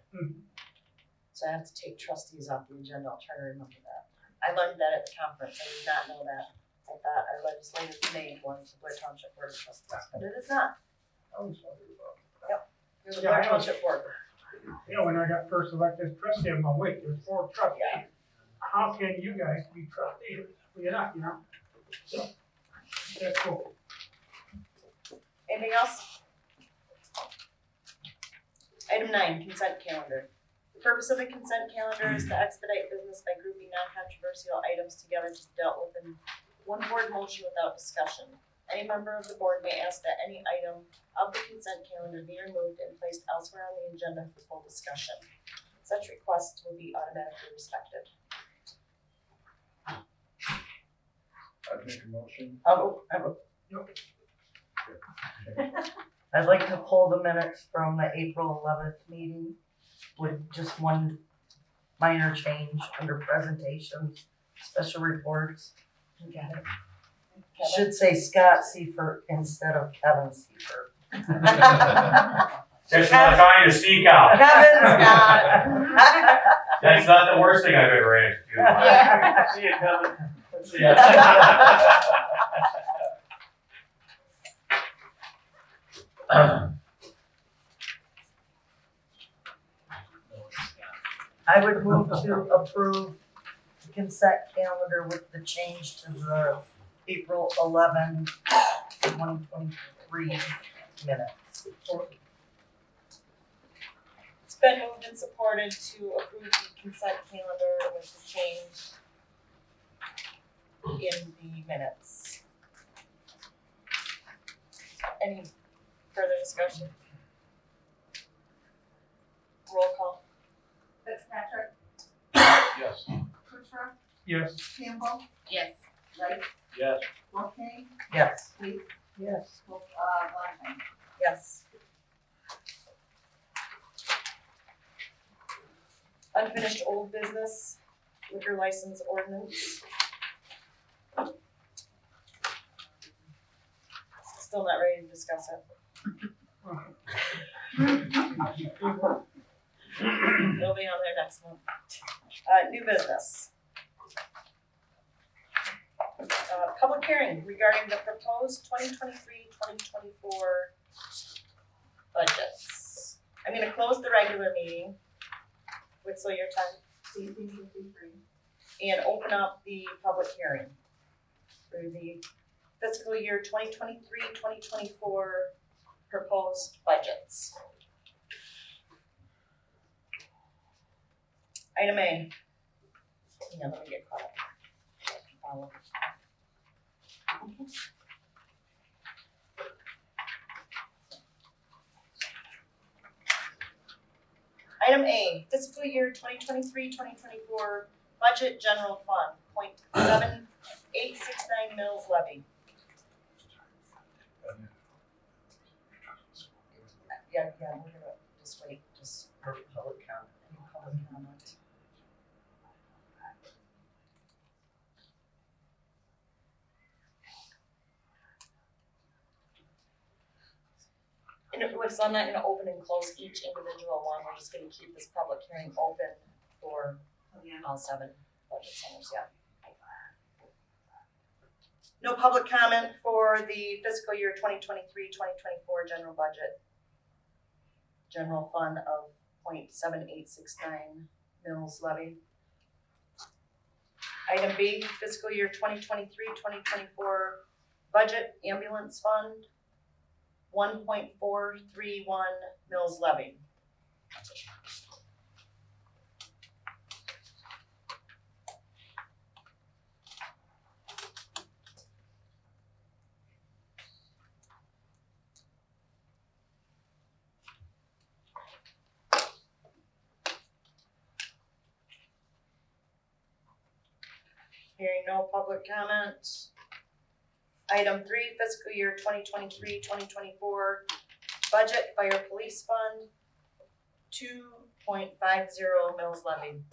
So I have to take trustees off the agenda. I'll try to remember that. I learned that at the conference. I did not know that. I thought our legislative name was the Blair Township Board of Trustees, but it is not. Yep. You're the Blair Township Board. You know, when I got first elected as trustee, I'm going, wait, there's 4 trustees. Yeah. How can you guys be trustees? Well, you're not, you know? So, that's cool. Anything else? Item 9, consent calendar. The purpose of the consent calendar is to expedite business by grouping non-controversial items together to be dealt with in one board motion without discussion. Any member of the board may ask that any item of the consent calendar be removed and placed elsewhere on the agenda for full discussion. Such requests will be automatically respected. I'd make a motion. I'd like to pull the minutes from the April 11th meeting with just one minor change under presentations, special reports. You got it. Should say Scott Seifert instead of Kevin Seifert. Just not trying to sneak out. Kevin Scott. That's not the worst thing I've ever answered to. Yeah. See you, Kevin. See ya. I would move to approve the consent calendar with the change to the April 11, 2023 minutes. It's been moved and supported to approve the consent calendar with the change in the minutes. Any further discussion? Roll call. Fitzpatrick, Yes. Kuchera, Yes. Campbell, Yes. Wright, Yes. Wolfgang, Yes. Leaf, Yes. Blackman. Yes. Unfinished old business, liquor license ordinance. Still not ready to discuss it. It'll be on there next month. New business. Public hearing regarding the proposed 2023-2024 budgets. I'm gonna close the regular meeting. Whistle your time. And open up the public hearing for the fiscal year 2023-2024 proposed budgets. Item A. Yeah, let me get caught up. Item A, fiscal year 2023-2024 budget general fund, 0.7869 mils levy. Yeah, we're gonna just wait, just For public comment. public comment. And so I'm not gonna open and close each individual one, we're just gonna keep this public hearing open for all 7 budget centers, yeah. No public comment for the fiscal year 2023-2024 general budget. General fund of 0.7869 mils levy. Item B, fiscal year 2023-2024 budget ambulance fund, 1.431 mils levy. Hearing no public comment. Item 3, fiscal year 2023-2024 budget fire police fund, 2.50 mills levied.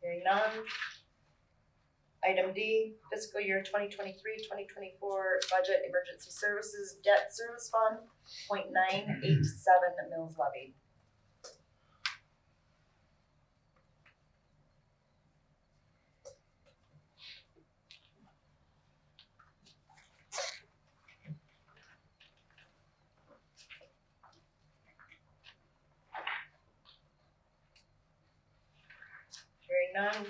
Hearing none. Item D, fiscal year 2023-2024 budget emergency services debt service fund, 0.987 mills levied. Hearing none.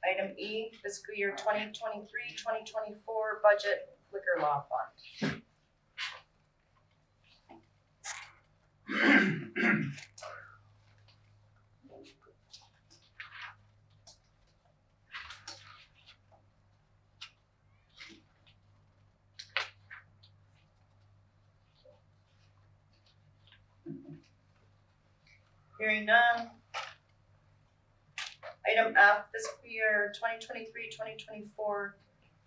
Item E, fiscal year 2023-2024 budget liquor law fund. Hearing none. Item F, fiscal year 2023-2024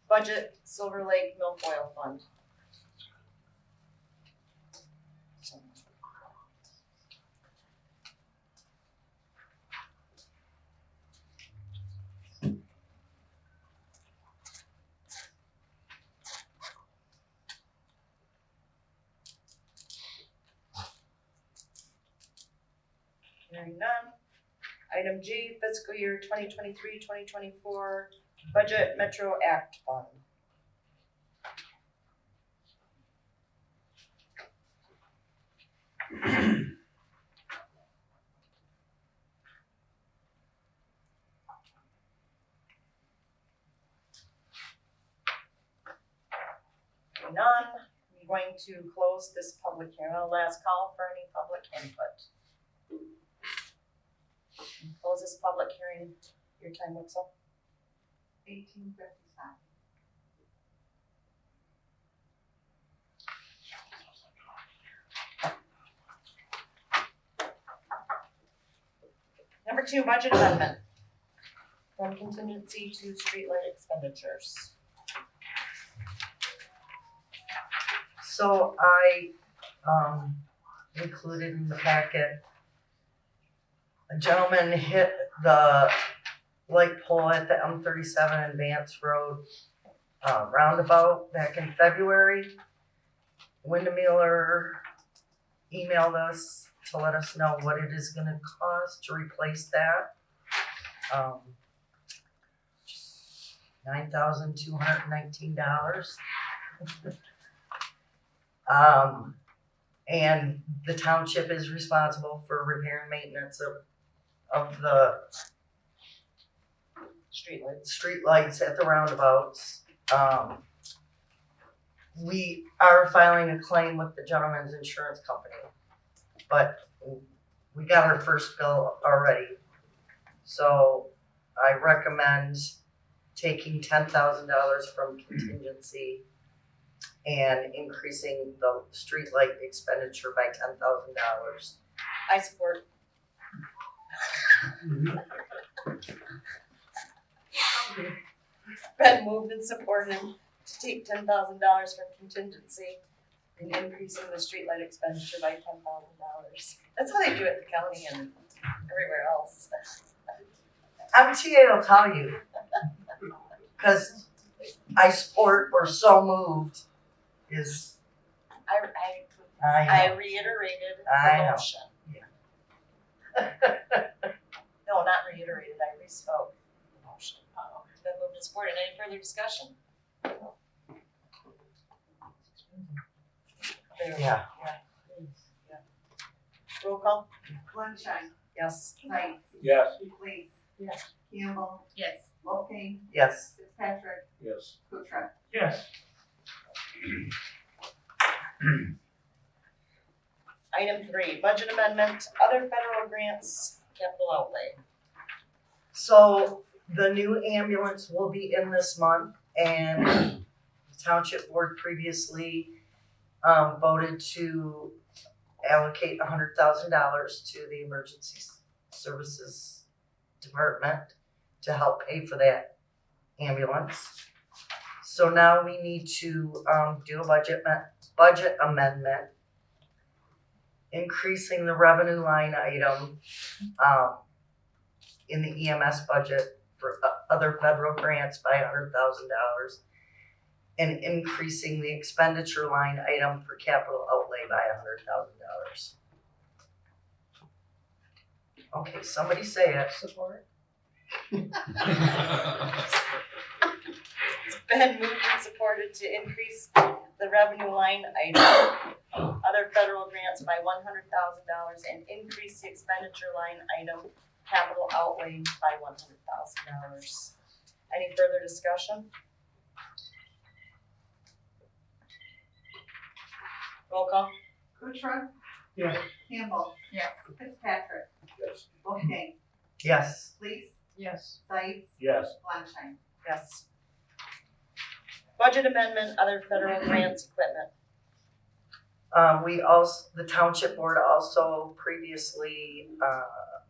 budget Silver Lake Milfoil Fund. Hearing none. Item G, fiscal year 2023-2024 budget Metro Act Fund. None. I'm going to close this public hearing. Last call for any public input. Close this public hearing. Your time, Wixel. 18:55. Number 2, budget amendment. From contingency to streetlight expenditures. So I, included in the packet, a gentleman hit the light pole at the M37 Advance Road roundabout back in February. Windmiller emailed us to let us know what it is gonna cost to replace that. $9,219. And the township is responsible for repair and maintenance of the streetlights at the roundabouts. We are filing a claim with the gentleman's insurance company, but we got our first bill already. So I recommend taking $10,000 from contingency and increasing the streetlight expenditure by $10,000. I support. Been moved and supported to take $10,000 from contingency and increasing the streetlight expenditure by $10,000. That's how they do it in the county and everywhere else. MTA will tell you, because I support or so moved is, I reiterated I the know. motion. No, not reiterated, I respoke the motion. Been moved and supported. Any further discussion? yeah. Roll call? Flinchine. Yes. Knight. Yes. Lees. Yes. Campbell. Yes. Wolfgang. Yes. Fitzpatrick. Yes. Kutrek. Yes. Item 3, budget amendment, other federal grants, capital outlay. So the new ambulance will be in this month. And the township board previously voted to allocate $100,000 to the emergency services department to help pay for that ambulance. So now we need to do a budget amendment, increasing the revenue line item in the EMS budget for other federal grants by $100,000 and increasing the expenditure line item for capital outlay by $100,000. Okay, somebody say it. Support. It's been moved and supported to increase the revenue line item, other federal grants by $100,000 and increase the expenditure line item, capital outlay by $100,000. Any further discussion? Roll call. Kuchera, Yes. Campbell, Yes. Fitzpatrick, Yes. Wolfgang, Yes. Lees, Yes. Sights, Yes. Flanstein. Yes. Budget amendment, other federal grants, equipment. The township board also previously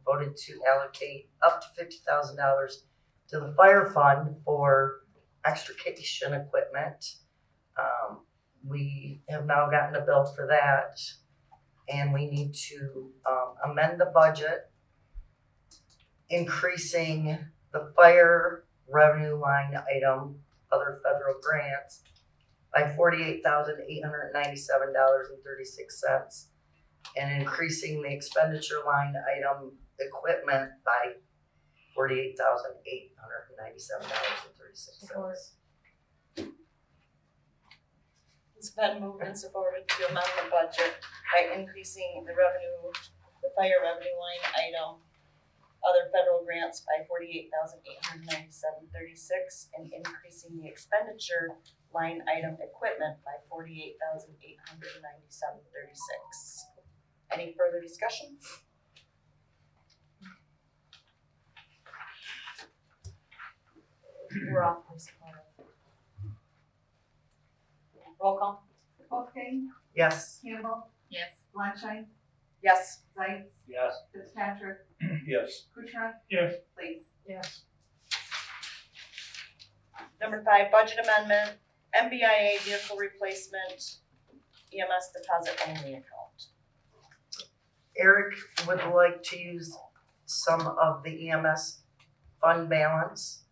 voted to allocate up to $50,000 to the fire fund for extrication equipment. We have now gotten a bill for that, and we need to amend the budget, increasing the fire revenue line item, other federal grants, by $48,897.36, and increasing the expenditure line item equipment by $48,897.36. It's been moved and supported to amend the budget by increasing the fire revenue line item, other federal grants by $48,897.36, and increasing the expenditure line item equipment by $48,897.36. Any further discussion? We're off, please. Roll call. Wolfgang, Yes. Campbell, Yes. Flanstein, Yes. Sights, Yes. Fitzpatrick, Yes. Kuchera, Yes. Lees. Yes. Number 5, budget amendment, MBIA vehicle replacement, EMS deposit only account. Eric would like to use some of the EMS fund balance,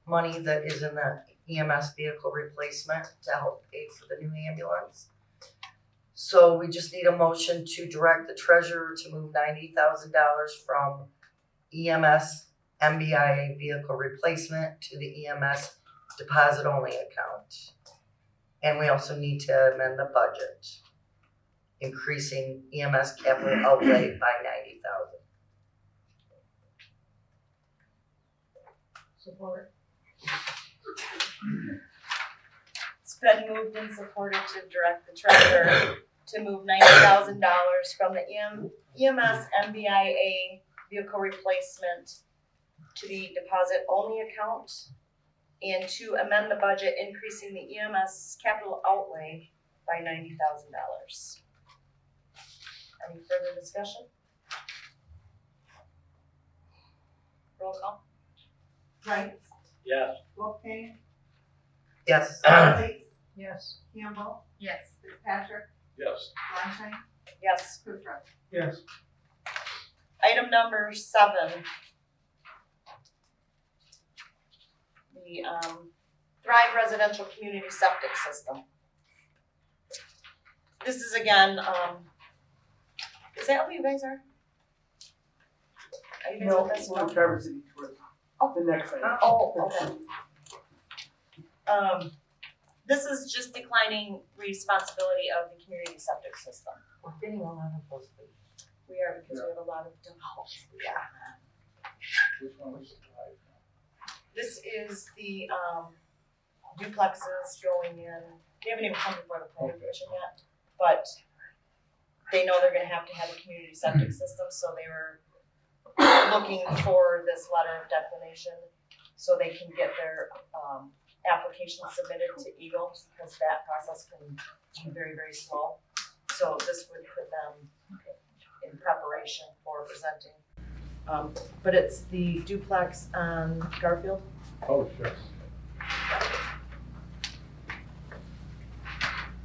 money that is in the EMS vehicle replacement to help pay for the new ambulance. So we just need a motion to direct the treasurer to move $90,000 from EMS MBIA vehicle replacement to the EMS deposit only account. And we also need to amend the budget, increasing EMS capital outlay by $90,000. Support. It's been moved and supported to direct the treasurer to move $90,000 from the EMS MBIA vehicle replacement to the deposit only account, and to amend the budget, increasing the EMS capital outlay by $90,000. Any further discussion? Roll call. Sights, Yes. Wolfgang, Yes. Lees, Yes. Campbell, Yes. Fitzpatrick, Yes. Flanstein, Yes. Kuchera. Yes. Item number 7. The Thrive Residential Community Septic System. This is again, is that who you guys are? Are you guys with us? No? Traverse City Tourism. Oh. The next item. Oh, okay. This is just declining responsibility of the community septic system. We're getting a lot of those. We are, because we have a lot of, yeah. Which one was the five? This is the duplexes going in, they haven't even come before the planning commission yet, but they know they're gonna have to have a community septic system, so they were looking for this letter of declination. so they can get their, application submitted to Eagle, because that process can be very, very slow. So this would put them in preparation for presenting. But it's the duplex on Garfield. Oh, sure.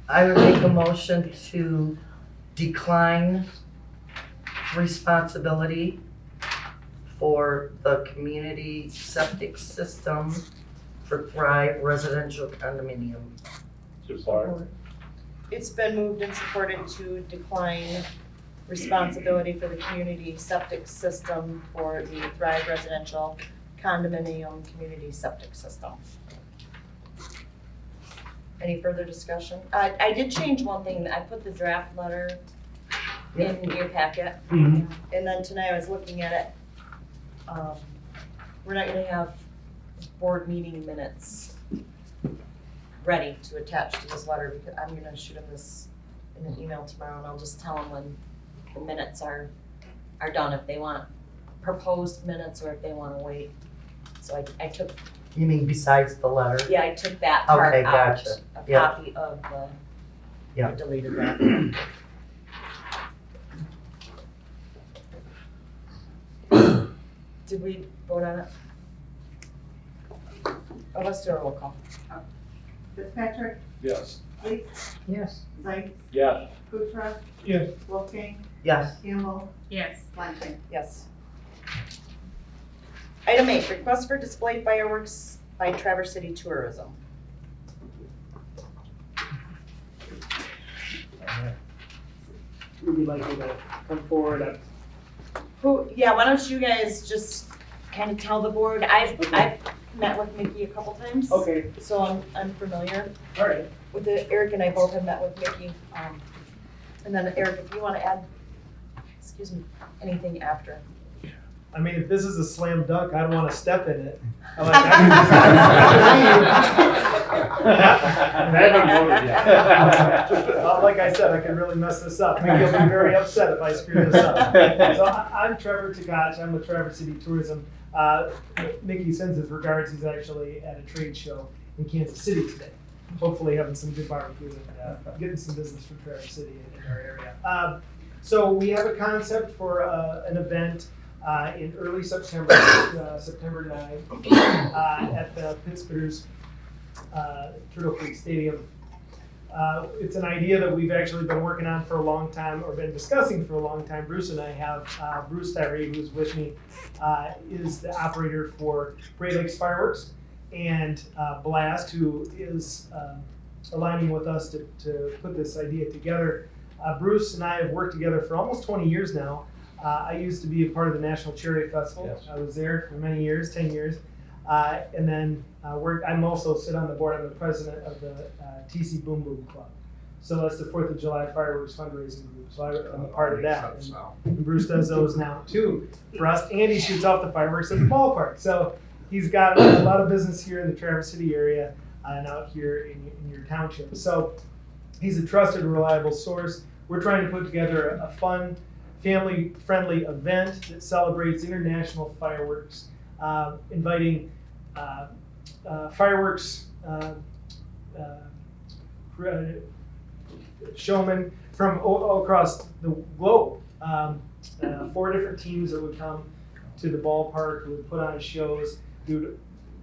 I would make a motion to decline responsibility for the community septic system for Thrive Residential Condominium. Support. It's been moved and supported to decline responsibility for the community septic system for the Thrive Residential Condominium Community Septic System. Any further discussion? I did change one thing. I put the draft letter in your packet. And then tonight I was looking at it. We're not gonna have board meeting minutes ready to attach to this letter, because I'm gonna shoot them this in an email tomorrow, and I'll just tell them when the minutes are done, if they want proposed minutes or if they wanna wait. So I took, You mean besides the letter? yeah, I took that part Okay, out. gotcha. A Yeah. copy of the, Yeah. I deleted that. Did we vote on it? Oh, let's do a roll call. Fitzpatrick, Yes. Leeds, Yes. Zeitz, Yes. Kuchar, Yes. Wolfgang, Yes. Campbell, Yes. Fontaine. Yes. Item 8, request for display fireworks by Traverse City Tourism. Would you like me to come forward? Yeah, why don't you guys just kind of tell the board, I've met with Mickey a couple times. Okay, So I'm familiar all right. with it. Eric and I both have met with Mickey. And then Eric, if you want to add, excuse me, anything after. I mean, if this is a slam dunk, I don't want to step in it. I haven't voted yet. Like I said, I could really mess this up. Mickey will be very upset if I screw this up. So I'm Trevor Tagach. I'm with Traverse City Tourism. Mickey sends his regards. He's actually at a trade show in Kansas City today. Hopefully having some good barbecue and getting some business from Traverse City in our area. So we have a concept for an event in early September, September 9, at the Pittsburgh's Turtle Creek Stadium. It's an idea that we've actually been working on for a long time, or been discussing for a long time. Bruce and I have, Bruce Tyree, who's with me, is the operator for Great Lakes Fireworks, and Blast, who is aligning with us to put this idea together. Bruce and I have worked together for almost 20 years now. I used to be a part of the National Charity Festival. Yes. I was there for many years, 10 years. And then I'm also sit on the board. I'm the president of the TC Boom Boom Club. So that's the 4th of July fireworks fundraising group. So I'm a part of that. And Bruce does those now too for us. And he shoots off the fireworks at the ballpark. So he's got a lot of business here in the Traverse City area and out here in your township. So he's a trusted, reliable source. We're trying to put together a fun, family-friendly event that celebrates international fireworks, inviting fireworks showmen from all across the globe. 4 different teams that would come to the ballpark, who would put on shows. We would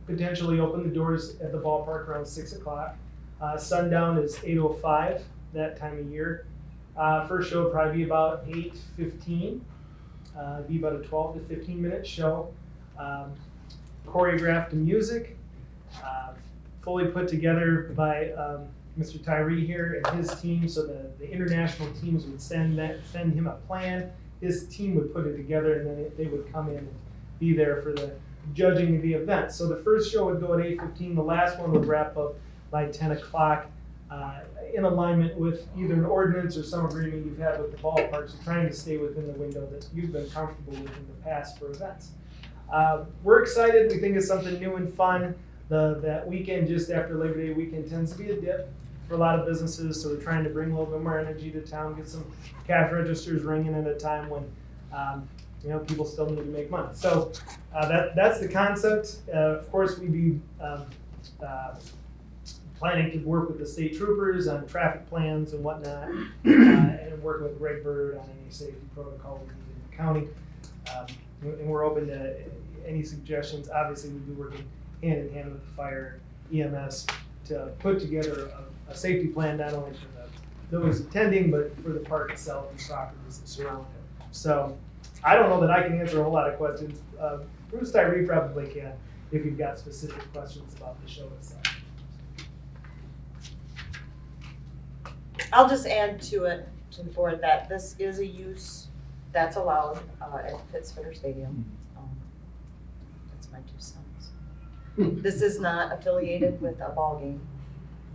potentially open the doors at the ballpark around 6 o'clock. Sundown is 8:05 that time of year. First show would probably be about 8:15. Be about a 12 to 15 minute show. Choreographed to music, fully put together by Mr. Tyree here and his team. So the international teams would send him a plan. His team would put it together, and then they would come in and be there for the judging of the event. So the first show would go at 8:15. The last one would wrap up by 10 o'clock. In alignment with either an ordinance or some agreement you've had with the ballparks, trying to stay within the window that you've been comfortable with in the past for events. We're excited. We think it's something new and fun. That weekend just after Labor Day weekend tends to be a dip for a lot of businesses, so we're trying to bring a little bit more energy to town, get some cash registers ringing at a time when people still need to make money. So that's the concept. Of course, we'd be planning to work with the state troopers on traffic plans and whatnot, and working with Greg Bird on any safety protocol we need in the county. And we're open to any suggestions. Obviously, we'd be working hand in hand with the fire, EMS, to put together a safety plan, not only for those attending, but for the park itself and properties that surround it. So I don't know that I can answer a whole lot of questions. Bruce Tyree probably can if you've got specific questions about the show itself. I'll just add to it, to the board, that this is a use that's allowed at Pittsfitter Stadium. That's my 2 cents. This is not affiliated with a ball game.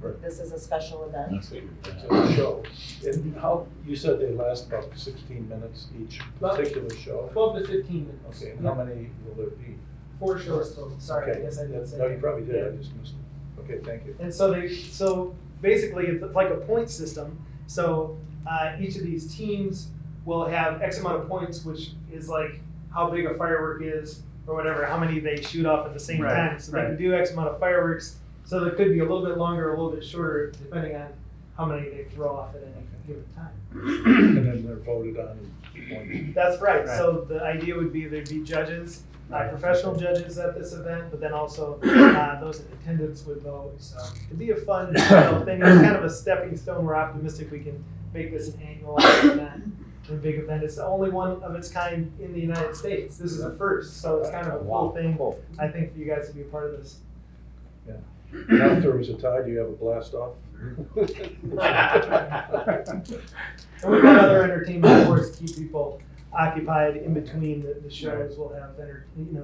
Right. This is a special event. It's a show. And how, you said they last about 16 minutes each particular show? 12 to 15 minutes. Okay, and how many will there be? 4 shows total. Sorry, Okay. I guess I didn't say No, you that. probably did, I just missed it. Okay, thank you. And so basically it's like a point system. So each of these teams will have X amount of points, which is like how big a firework is or whatever, how many they shoot off at the same time. So they can do X amount of fireworks. So it could be a little bit longer, a little bit shorter, depending on how many they throw off at any given time. And then they're voted on points. That's right. So the idea would be there'd be judges, professional judges at this event, but then also those in attendance would vote. So it'd be a fun thing. It's kind of a stepping stone. We're optimistic we can make this an annual event, a big event. It's the only one of its kind in the United States. This is a first, so it's kind of a cool thing. I think for you guys to be a part of this. Yeah. And after there was a tie, do you have a blast off? And we've got other entertainment, of course, to keep people occupied in between the shows. We'll have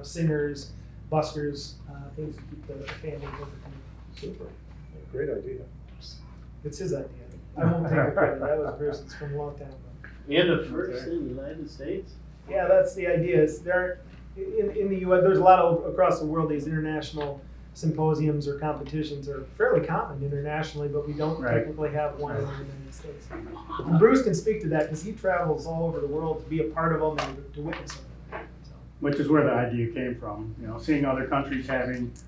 singers, buskers, things to keep the families entertained. Super. Great idea. It's his idea. I won't take the credit. That was Bruce's from a long time ago. And the first in the United States? Yeah, that's the idea. Is there in the U.S. There's a lot of across the world. These international symposiums or competitions are fairly common internationally, but we don't technically have one in the United States. And Bruce can speak to that because he travels all over the world to be a part of them and to witness them. So. Which is where the idea came from, seeing other countries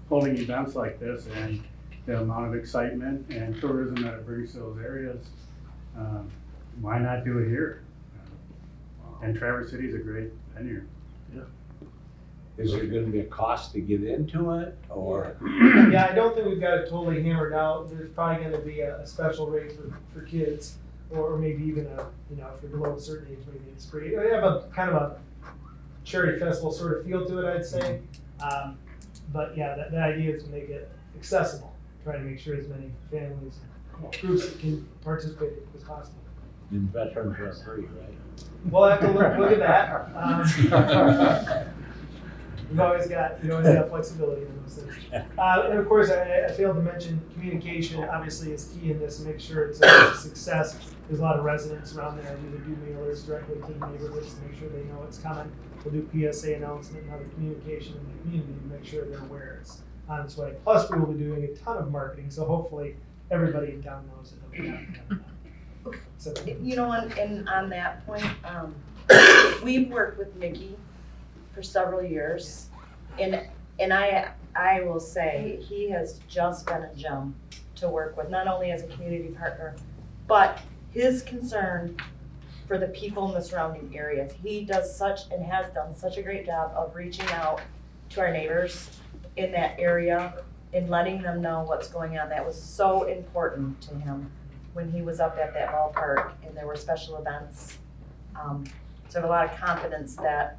holding events like this and the amount of excitement and tourism that it brings to those areas. Why not do it here? And Traverse City is a great venue. Is there gonna be a cost to get into it, or? Yeah, I don't think we've got it totally hammered out. There's probably gonna be a special rate for kids, or maybe even if you're below a certain age, maybe it's free. We have a kind of a charity festival sort of feel to it, I'd say. But yeah, the idea is to make it accessible, try to make sure as many families, groups can participate as possible. And veterans are free, right? We'll have to look at that. We've always got flexibility in those things. And of course, I failed to mention communication obviously is key in this, to make sure it's a success. There's a lot of residents around there who do mailers directly to the neighborhoods to make sure they know it's coming. We'll do PSA announcement and other communication in the community to make sure they're aware it's on its way. Plus, we will be doing a ton of marketing, so hopefully everybody in town knows it. So, And on that point, we've worked with Mickey for several years, and I will say he has just been a gem to work with, not only as a community partner, but his concern for the people in the surrounding areas. He does and has done such a great job of reaching out to our neighbors in that area and letting them know what's going on. That was so important to him when he was up at that ballpark and there were special events. So I have a lot of confidence that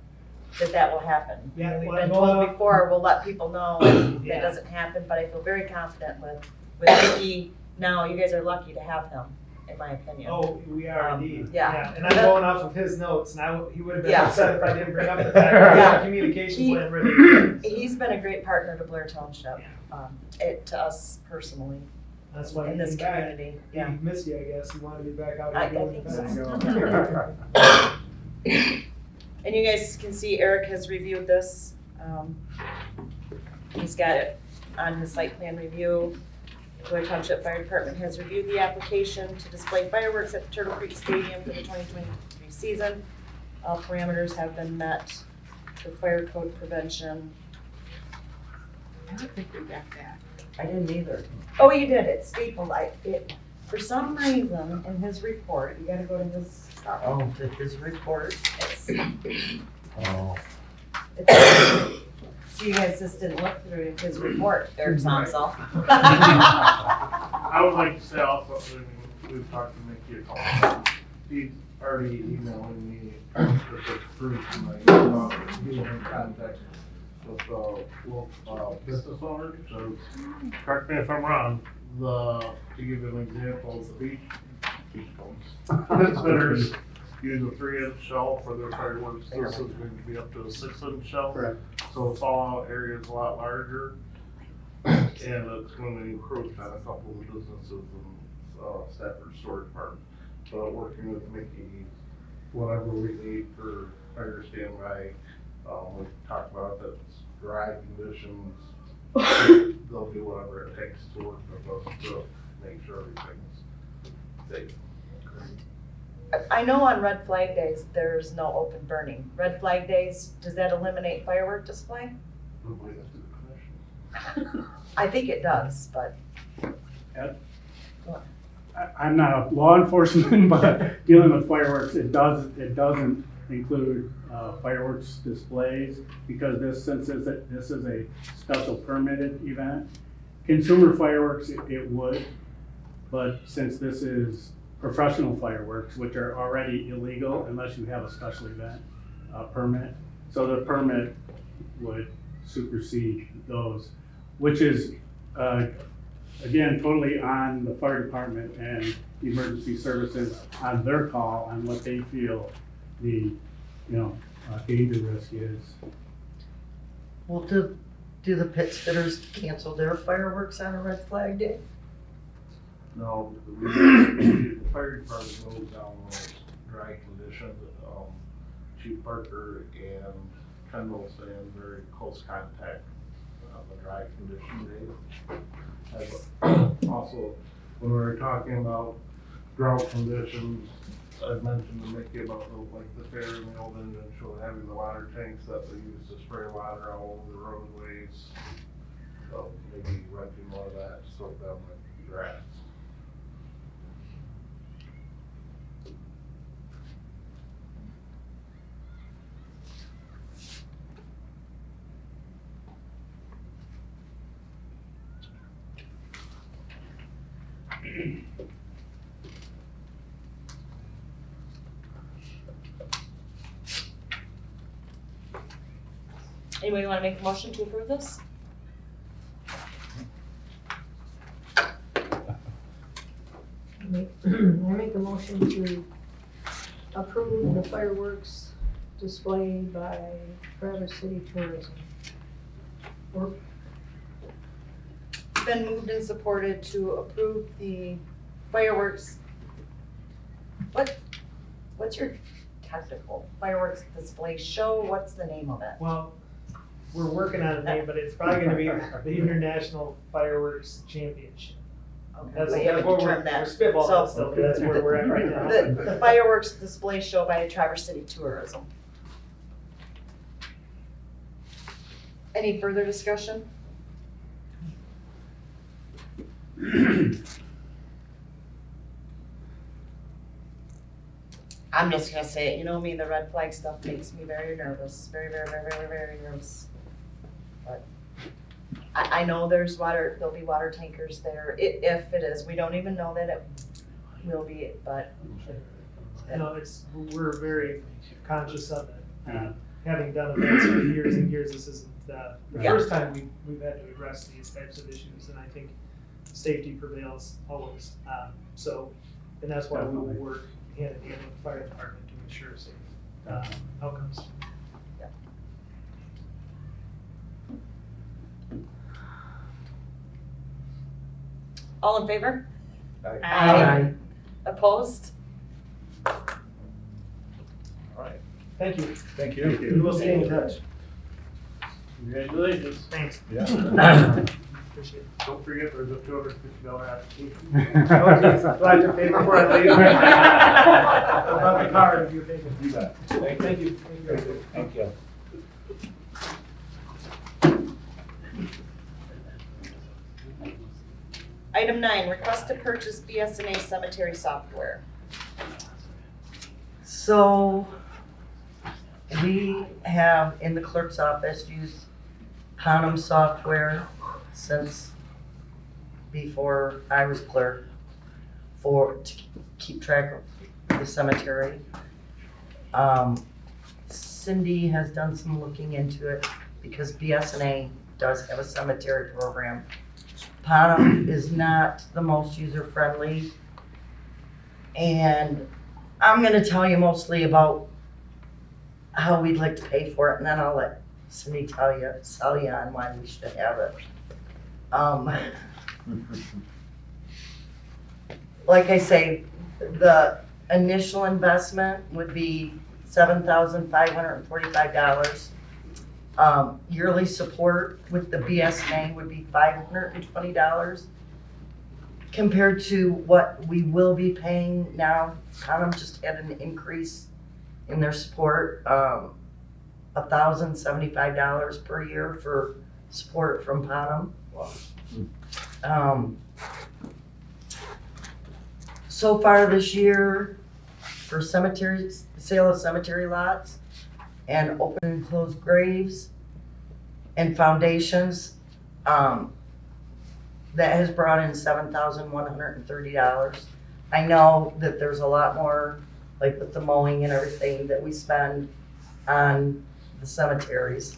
will happen. Yeah, We've been told before, we'll let people know that doesn't happen, but I feel very confident with Mickey. Now, you guys are lucky to have him, in my opinion. Oh, we are indeed. Yeah. And I'm going off of his notes, and he would have been Yeah. upset if I didn't bring up the fact that the communication plan really is. He's been a great partner to Blair Township, to us personally. That's why in this community. He missed you, I guess. He wanted to be back out I here. think so. And you guys can see Eric has reviewed this. He's got it on his site plan review. Blair Township Fire Department has reviewed the application to display fireworks at the Turtle Creek Stadium for the 2023 season. All parameters have been met for fire code prevention. I don't think we got that. I didn't either. Oh, you did, it's stapled, for some reason, in his report, you gotta go to his, Oh, his report. it's, Oh. so you guys just didn't look through his report, Eric Sonsall. I would like to say also, we've talked to Mickey a couple times. He's already emailing me with the proof, like, he's in contact with, local, business owners, so correct me if I'm wrong, to give you an example, the beach homes. Pit fitters use a 3-inch shell for their fireworks, this is going to be up to a 6-inch shell. Correct. So the fallout area is a lot larger, and it's going to encroach on a couple of businesses in Stafford Storage Park. But working with Mickey, whatever we need for fire standby, we talked about that it's dry conditions. They'll do whatever it takes to work with us to make sure everything's safe. I know on red flag days, there's no open burning. Red flag days, does that eliminate firework display? Probably that's the commission. I think it does, but. I'm not a law enforcement, but dealing with fireworks, it doesn't include fireworks displays, because since this is a special permitted event. Consumer fireworks, it would, but since this is professional fireworks, which are already illegal unless you have a special event permit, so the permit would supersede those, which is again, totally on the fire department and emergency services on their call on what they feel the, danger risk is. Well, do the pit fitters cancel their fireworks on a red flag day? No, the fire department goes down those dry conditions. Chief Parker and Kendall stay in very close contact on the dry condition days. Also, when we were talking about drought conditions, I mentioned to Mickey about the fair and the old engine show having the water tanks that they use to spray water all over the roadways. So maybe renting more of that, soak down the grass. Anybody wanna make a motion to approve this? I make a motion to approve the fireworks displayed by Traverse City Tourism. It's been moved and supported to approve the fireworks. What's your technical fireworks display show? What's the name of it? Well, we're working on a name, but it's probably gonna be the International Fireworks Championship. That's We haven't what determined we're that. spitballing So- stuff, but that's where we're at right now. The fireworks display show by Traverse City Tourism. Any further discussion? I'm just gonna say it, you know me, the red flag stuff makes me very nervous, very, very, very, very, very nervous. But I know there'll be water tankers there, if it is, we don't even know that it will be, but. We're very conscious of it. Having done events for years and years, this isn't the Yeah. first time we've had to address these types of issues, and I think safety prevails always. And that's why we will work hand in hand with the fire department to ensure safe outcomes. All in favor? Aye. Opposed? Thank you. Thank you. We will stay in touch. Congratulations. Thanks. Yeah. Appreciate it. Don't forget forget, there's a $250 application. Glad you paid before I leave. About the card, if you take it. You bet. Thank you. Thank you. Item 9, request to purchase BSNA cemetery software. So we have in the clerk's office used Panem software since before I was clerk to keep track of the cemetery. Cindy has done some looking into it because BSNA does have a cemetery program. Panem is not the most user-friendly, and I'm gonna tell you mostly about how we'd like to pay for it, and then I'll let Cindy sell you on why we should have it. Like I say, the initial investment would be $7,545. Yearly support with the BSNA would be $520. Compared to what we will be paying now, Panem just had an increase in their support, $1,075 per year for support from Panem. So far this year, for cemeteries, sale of cemetery lots and open and closed graves and foundations, that has brought in $7,130. I know that there's a lot more, like with the mowing and everything that we spend on the cemeteries.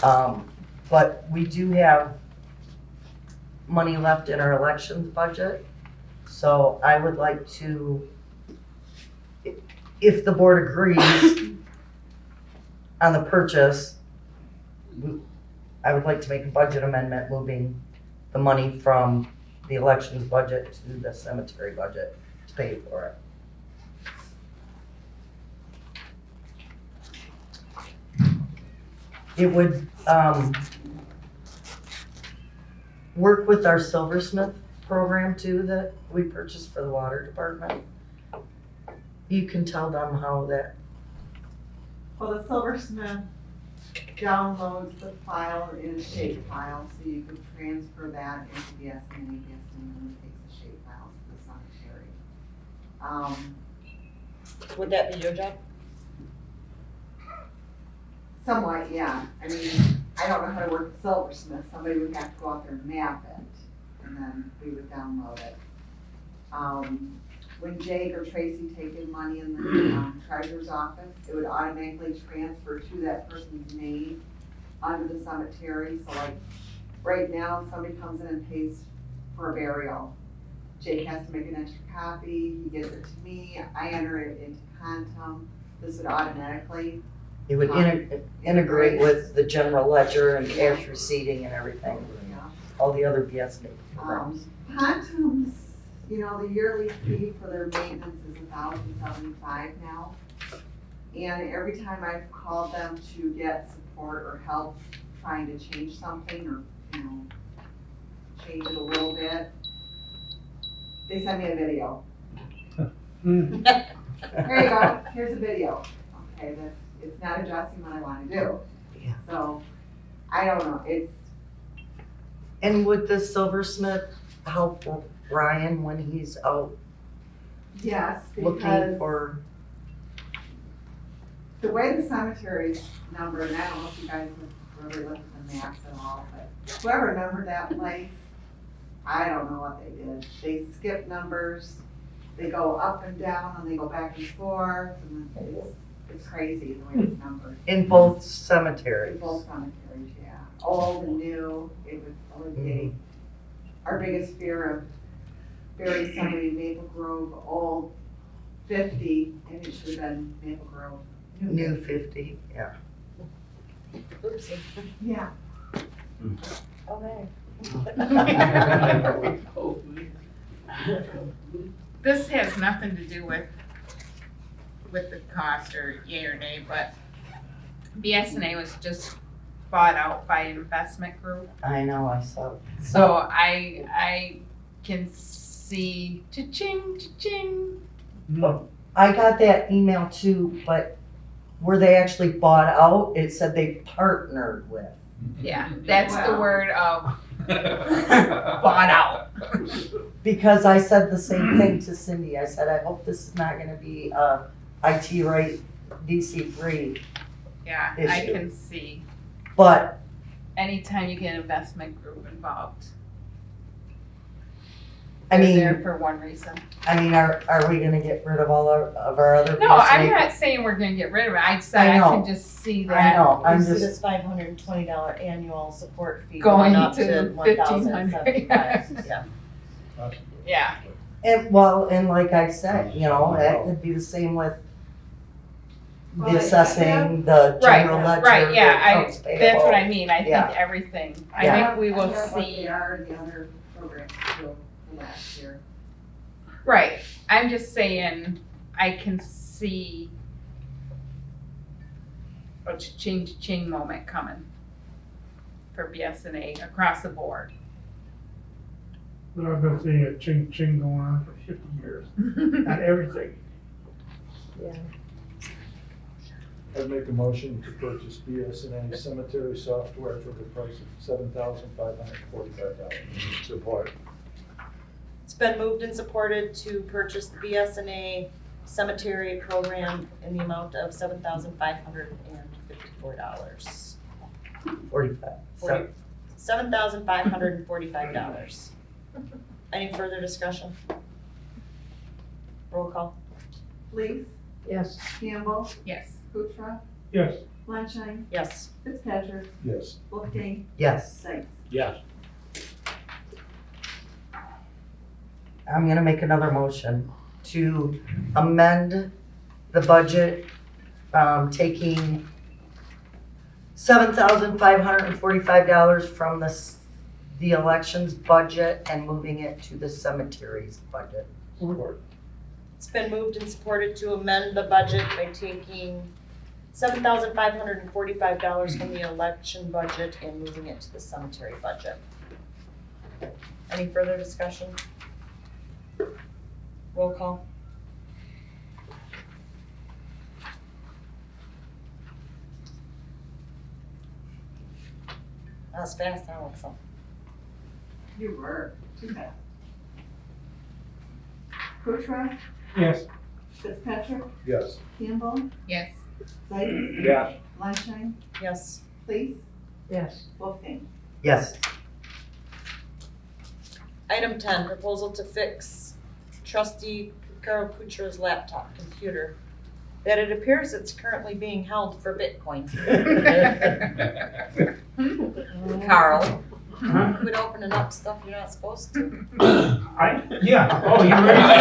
But we do have money left in our elections budget. So I would like to, if the board agrees on the purchase, I would like to make a budget amendment moving the money from the elections budget to the cemetery budget to pay for it. It would work with our Silversmith program too that we purchased for the water department. You can tell them how that. Well, the Silversmith downloads the file in a shape file, so you can transfer that into the BSNA, and then takes the shape files to the cemetery. Would that be your job? Somewhat, yeah. I mean, I don't know how to work with Silversmith. Somebody would have to go out there and map it, and then we would download it. When Jake or Tracy take in money in the treasurer's office, it would automatically transfer to that person's name under the cemetery. So like right now, if somebody comes in and pays for a burial, Jake has to make an extra copy, he gives it to me, I enter it into Quantum. This would automatically. It would integrate with the general ledger and cash receipting and everything. Yeah. All the other BSNA programs. Quantum's, you know, the yearly fee for their maintenance is $1,075 now. And every time I've called them to get support or help trying to change something or, you know, change it a little bit, they send me a video. Here you go, here's a video. Okay, it's not adjusting what I want to do. Yeah. So, I don't know, it's. And would the Silversmith help Ryan when he's out Yes, looking because for? the way the cemetery's numbered, and I don't know if you guys have really looked at the maps at all, but whoever numbered that place, I don't know what they did. They skip numbers, they go up and down, and they go back and forth, and it's crazy the way it's numbered. In both cemeteries? In both cemeteries, yeah. Old and new, it would alleviate our biggest fear of burying somebody in Maple Grove, old 50, and it should have been Maple Grove. New 50, yeah. Oopsie. Yeah. Okay. This has nothing to do with the cost or yay or nay, but BSNA was just bought out by an investment group. I know, I saw. So I can see cha-ching, cha-ching. I got that email too, but were they actually bought out? It said they partnered with. Yeah, that's the Wow. word of bought out. Because I said the same thing to Cindy. I said, I hope this is not gonna be a IT rate DC free. Yeah, I Issue. can see. But Anytime you get an investment group involved, I they're mean, there for one reason. are we gonna get rid of all of our other? No, I'm BSNA? not saying we're gonna get rid of it. I said I I know. can just see I that know, I'm You see just, this $520 annual support fee going going up to to 1,500. $1,075, yeah. Yeah, and like I said, you know, it could be the same with Well, the assessing, the right, general ledger, right, the yeah, accounts that's what I payable. mean. I Yeah. think everything. I Yeah. think we will I know what see. they are in the other programs too, for last year. Right, I'm just saying, I can see a cha-ching moment coming for BSNA across the board. But I've been seeing a ching going on for 50 years, on everything. I'd make a motion to purchase BSNA cemetery software for the price of $7,545. Support. It's been moved and supported to purchase the BSNA cemetery program in the amount of $7,554. 45. $7,545. Any further discussion? Roll call. Lees, Yes. Campbell, Yes. Kuchar, Yes, Fleischheim, Yes. Fitzpatrick, Yes. Wolfgang, Yes, Sykes. Yes. I'm gonna make another motion to amend the budget, taking $7,545 from the elections budget and moving it to the cemeteries budget. Support. It's been moved and supported to amend the budget by taking $7,545 from the election budget and moving it to the cemetery budget. Any further discussion? Roll call. That was fast, Alexa. You were, too fast. Kuchar, yes, Fitzpatrick, Yes. Campbell, Yes. Sykes, Yes. Fleischheim, Yes. Lees, Yes. Wolfgang. Yes, Item 10, proposal to fix trustee Carol Kuchar's laptop computer. That it appears it's currently being held for Bitcoin. Carl, quit opening up stuff you're not supposed to. yeah, oh, you ready for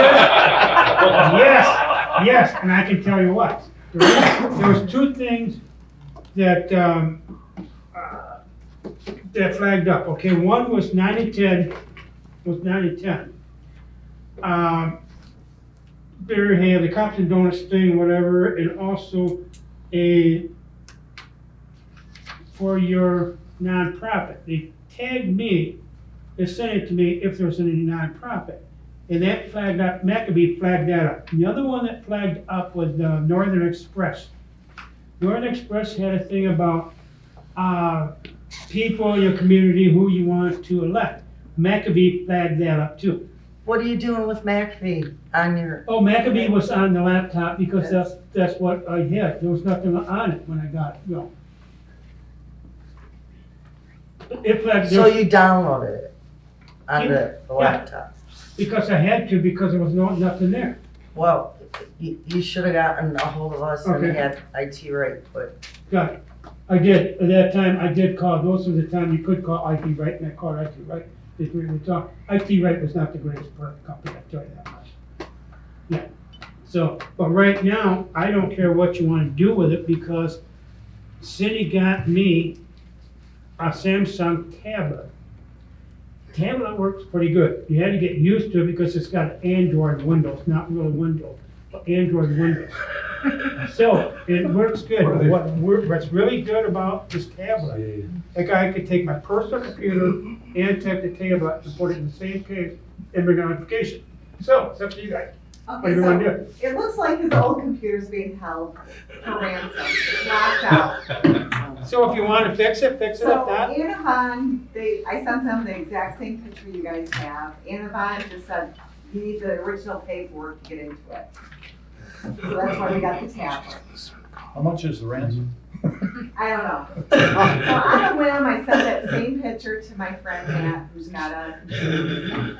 that? Yes, and I can tell you what. There was two things that, that flagged up, okay? One was 9/10. There had the Cops and Donuts thing, whatever, and also for your nonprofit. They tagged me, they sent it to me if there's any nonprofit. And that flagged up, Maccabee flagged that up. And the other one that flagged up was the Northern Express. Northern Express had a thing about people in your community who you want to elect. Maccabee flagged that up too. what are you doing with McAfee on your, Oh, Maccabee was on the laptop because that's what I had. There was nothing on it when I got it, It flagged, so you downloaded it on the Yeah. laptop? because I had to, because there was nothing there. Well, you should have gotten a hold of us and Okay. had IT rate put. Got it. I did, at that time, I did call, those were the time you could call IT Right, and I called IT Right. They would talk. IT Right was not the greatest company, I tell you that much. Yeah, so, but right now, I don't care what you wanna do with it, because Cindy got me a Samsung tablet. Tablet works pretty good. You had to get used to it because it's got Android Windows, not really Windows, but Android Windows. So, it works good, but what's really good about this tablet, like I could take my personal computer and take the tablet and put it in the same case and bring a notification. So, it's up to you guys. What do Okay, you wanna so do? it looks like his old computer's being held for ransom. It's locked out. So if you wanna fix it, fix it. If So not, Anavan, I sent them the exact same picture you guys have. Anavan just said, you need the original paperwork to get into it. So that's why we got the tablet. How much is the ransom? I don't know. So on a whim, I sent that same picture to my friend Matt, who's got a computer business.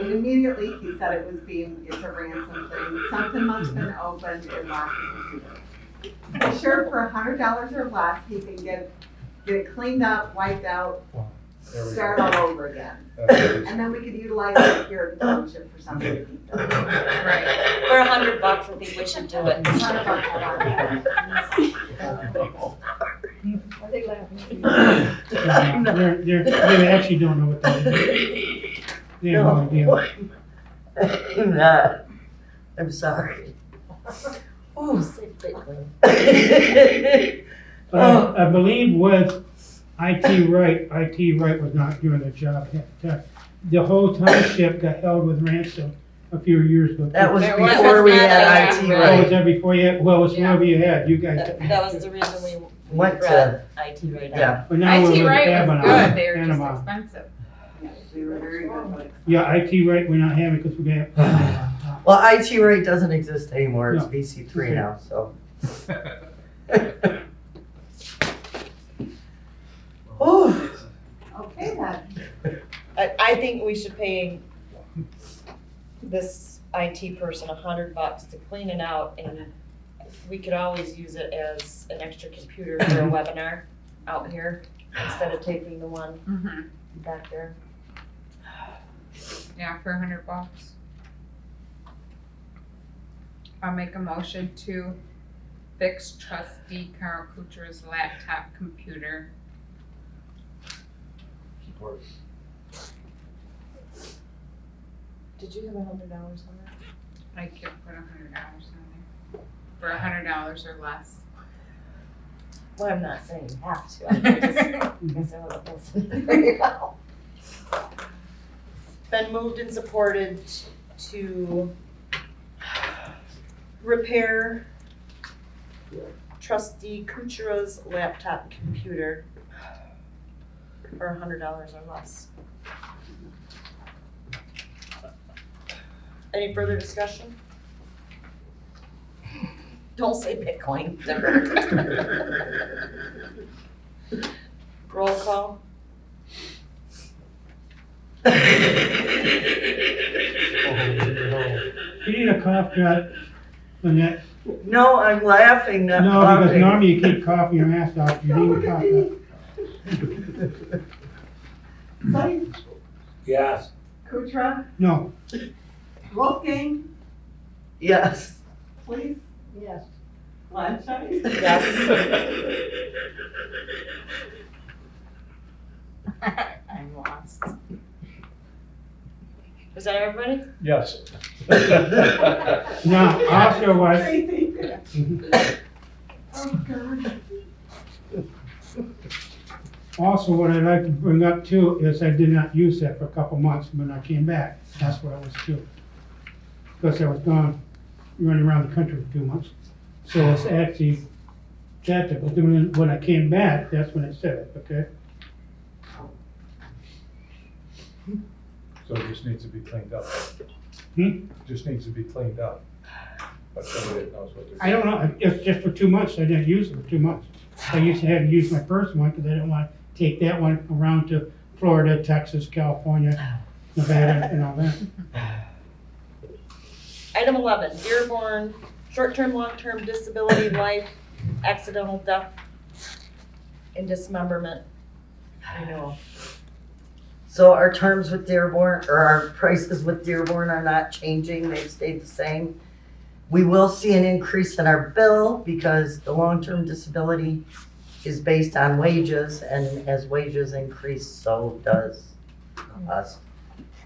And immediately he said it's a ransom thing. Something must have been opened and locked the computer. I'm sure for $100 or less, he can get it cleaned up, wiped out, start all over again. And then we could utilize it here at the township for something to keep done. Right. For $100, I think we should do it. Are they laughing? they actually don't know what that is. They have no idea. I'm not. I'm sorry. Ooh. I believe with IT Right was not doing their job. The whole township got held with ransom a few years ago. That was There was before we not had IT IT Right. Oh, was Right. that before you had, well, it was whenever you had, you guys. That was the reason we Went brought to, IT Right now. yeah. But now we're IT with Right was Abaddon, good, they were just Panama. expensive. Yes, they were very good, but Yeah, IT Right we're not having because we got. Well, IT Right doesn't exist anymore. It's No. VC3 now, so. Ooh. okay then. I think we should pay this IT person $100 to clean it out, and we could always use it as an extra computer for a webinar out here instead of taking the one Mm-hmm. back there. Yeah, for $100. I'll make a motion to fix trustee Carl Kuchera's laptop computer. Did you have $100 on that? I could put $100 on there. For $100 or less. Well, I'm not saying you have to. I guess I wasn't listening. There you go. Been moved and supported to repair trustee Kuchera's laptop computer for $100 or less. Any further discussion? Don't say Bitcoin. Roll call. You need a cough drop on that. No, I'm laughing, not No, because coughing. normally you keep coughing your ass off. You need a cough drop. Site, Yes. Kuchera, No. Wolfgang, Yes. please, Yes. Blanchard. Yes. I'm lost. Is that everybody? Yes. Now, also what, Tracy. Oh, God. also what I'd like to bring up too is I did not use that for a couple months when I came back. That's what I was too. Because I was gone, running around the country for 2 months. So it's actually, that, but then when I came back, that's when I said it, okay? So it just needs to be cleaned up. Hmm? Just needs to be cleaned up. But somebody that knows what they're doing. I don't know, it's just for 2 months, I didn't use it for 2 months. I used to have to use my first one because I didn't want to take that one around to Florida, Texas, California, Nevada, and all that. Item 11, Dearborn, short-term, long-term disability, life, accidental death, and dismemberment renewal. So our terms with Dearborn, or our prices with Dearborn are not changing, they've stayed the same. We will see an increase in our bill because the long-term disability is based on wages, and as wages increase, so does us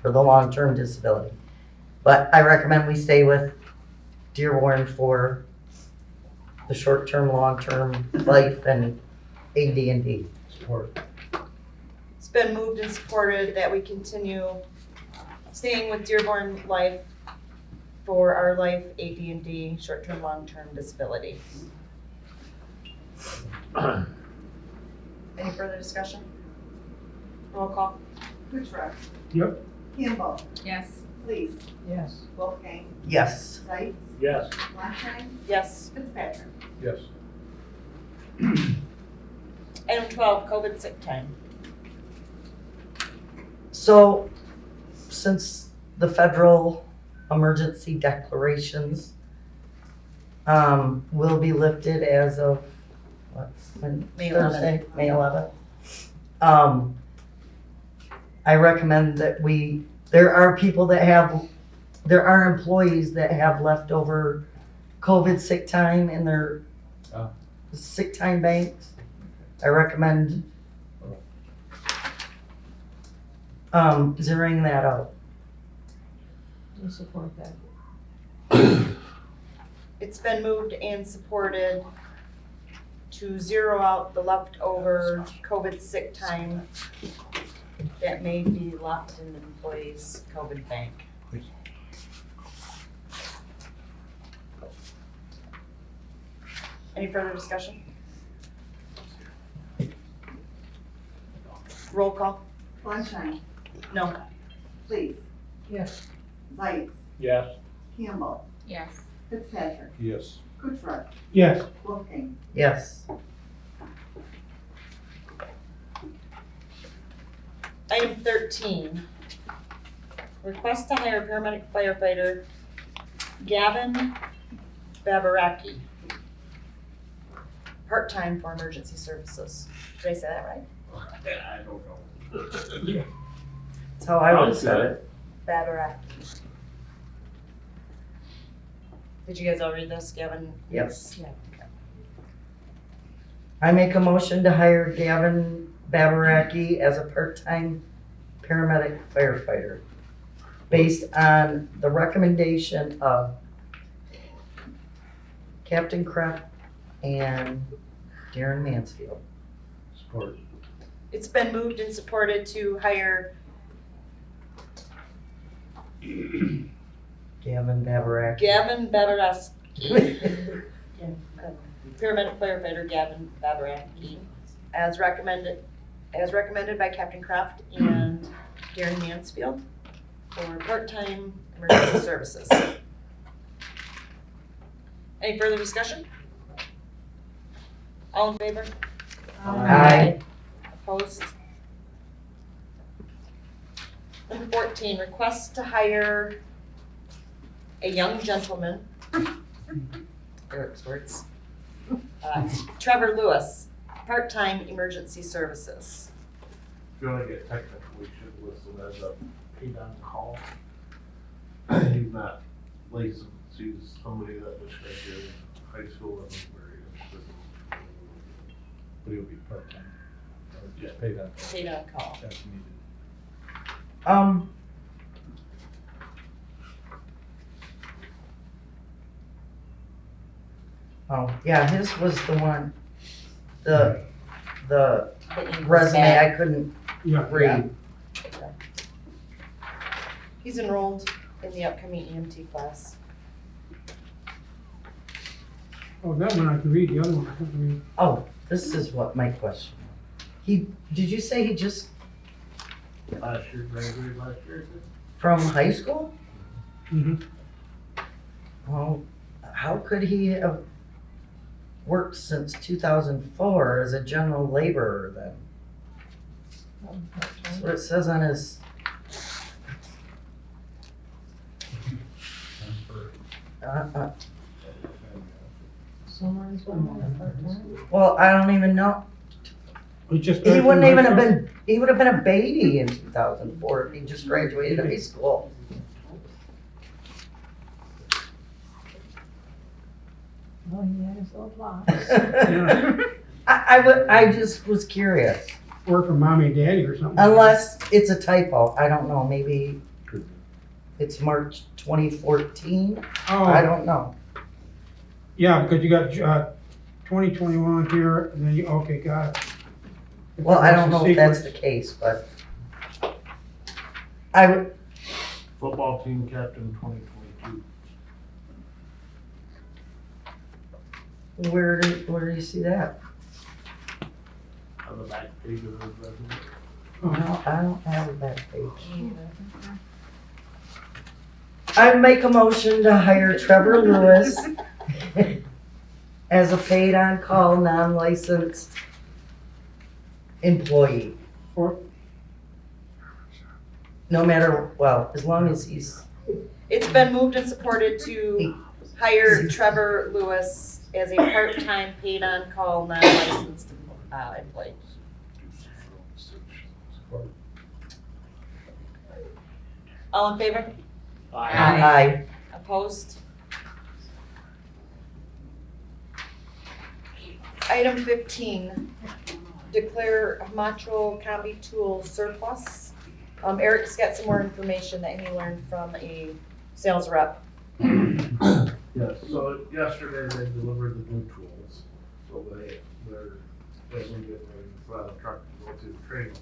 for the long-term disability. But I recommend we stay with Dearborn for the short-term, long-term life and AD&D. Support. It's been moved and supported that we continue staying with Dearborn Life for our life AD&D, short-term, long-term disability. Any further discussion? Roll call. Kuchar. Yep. Campbell. Yes. Please. Yes. Wolfgang. Yes. Zeiss. Yes. Lunstein. Yes. Fitzpatrick. Yes. Item 12, COVID sick time. So, since the federal emergency declarations will be lifted as of, when? May 11th. Thursday, May 11th. I recommend that there are employees that have leftover COVID sick time in their sick time banks. I recommend zeroing that out. I support that. It's been moved and supported to zero out the leftover COVID sick time that may be locked in the employee's COVID bank. Any further discussion? Roll call? Lunstein. No. Please. Yes. Zeiss. Yes. Campbell. Yes. Fitzpatrick. Yes. Kuchar. Yes. Wolfgang. Yes. Item 13, request to hire paramedic firefighter Gavin Babaraki, part-time for emergency services. Did I say that right? I don't know. That's how I would have said it. Babaraki. Did you guys all read this, Gavin? Yes. Yeah. I make a motion to hire Gavin Babaraki as a part-time paramedic firefighter based on the recommendation of Captain Kraft and Darren Mansfield. Support. It's been moved and supported to hire Gavin Babaraki. Gavin Babaraki, paramedic firefighter Gavin Babaraki, as recommended by Captain Kraft and Darren Mansfield for part-time emergency services. Any further discussion? All in favor? Aye. Opposed? Number 14, request to hire a young gentleman, Eric's words, Trevor Lewis, part-time emergency services. If you wanna get technical, we should list him as a paid on call. He's not licensed, he's somebody that was graduated high school and where he is. But he'll be part-time. Just paid on. Paid on call. That's needed. Oh, yeah, his was the one, the The resume I couldn't Yeah. read. He's enrolled in the upcoming EMT class. Oh, that one I can read, the other one I couldn't read. Oh, this is what my question was. Did you say he just Last year, graduated last year. from high school? Mm-hmm. Well, how could he have worked since 2004 as a general laborer then? That's what it says on his. Somewhere part-time. Well, I don't even know. We just. He wouldn't even have been, he would have been a baby in 2004 if he just graduated high school. Well, he had his little box. I just was curious. Work for mommy and daddy or something. Unless it's a typo, I don't know, maybe it's March 2014, I Oh, don't know. Yeah, because you got, 2021 here, and then you, okay, got it. Well, I don't know if that's the case, but I would, Football team captain 2022. where do you see that? On the back page of the resume. No, I don't have that page. I make a motion to hire Trevor Lewis as a paid on-call, non-licensed employee. No matter, well, as long as he's, It's been moved and supported to hire Trevor Lewis as a part-time, paid-on-call, non-licensed employee. All in favor? aye. Opposed? Item 15, declare Hamacho combi tool surplus. Eric's got some more information that he learned from a sales rep. Yes, so yesterday they delivered the new tools, so they're getting ready for the truck to go through the training.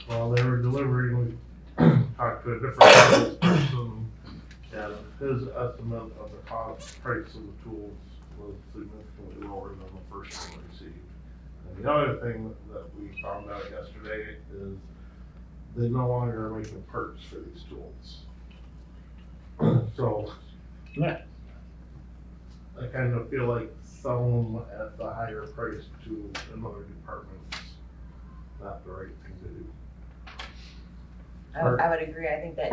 While they were delivering, we talked to a different person, and his estimate of the cost price of the tools was significantly lower than the first one we received. And the other thing that we found out yesterday is they no longer are making parts for these tools. So, I kind of feel like selling them at the higher price to another department is not the right thing to do. I would agree. I think that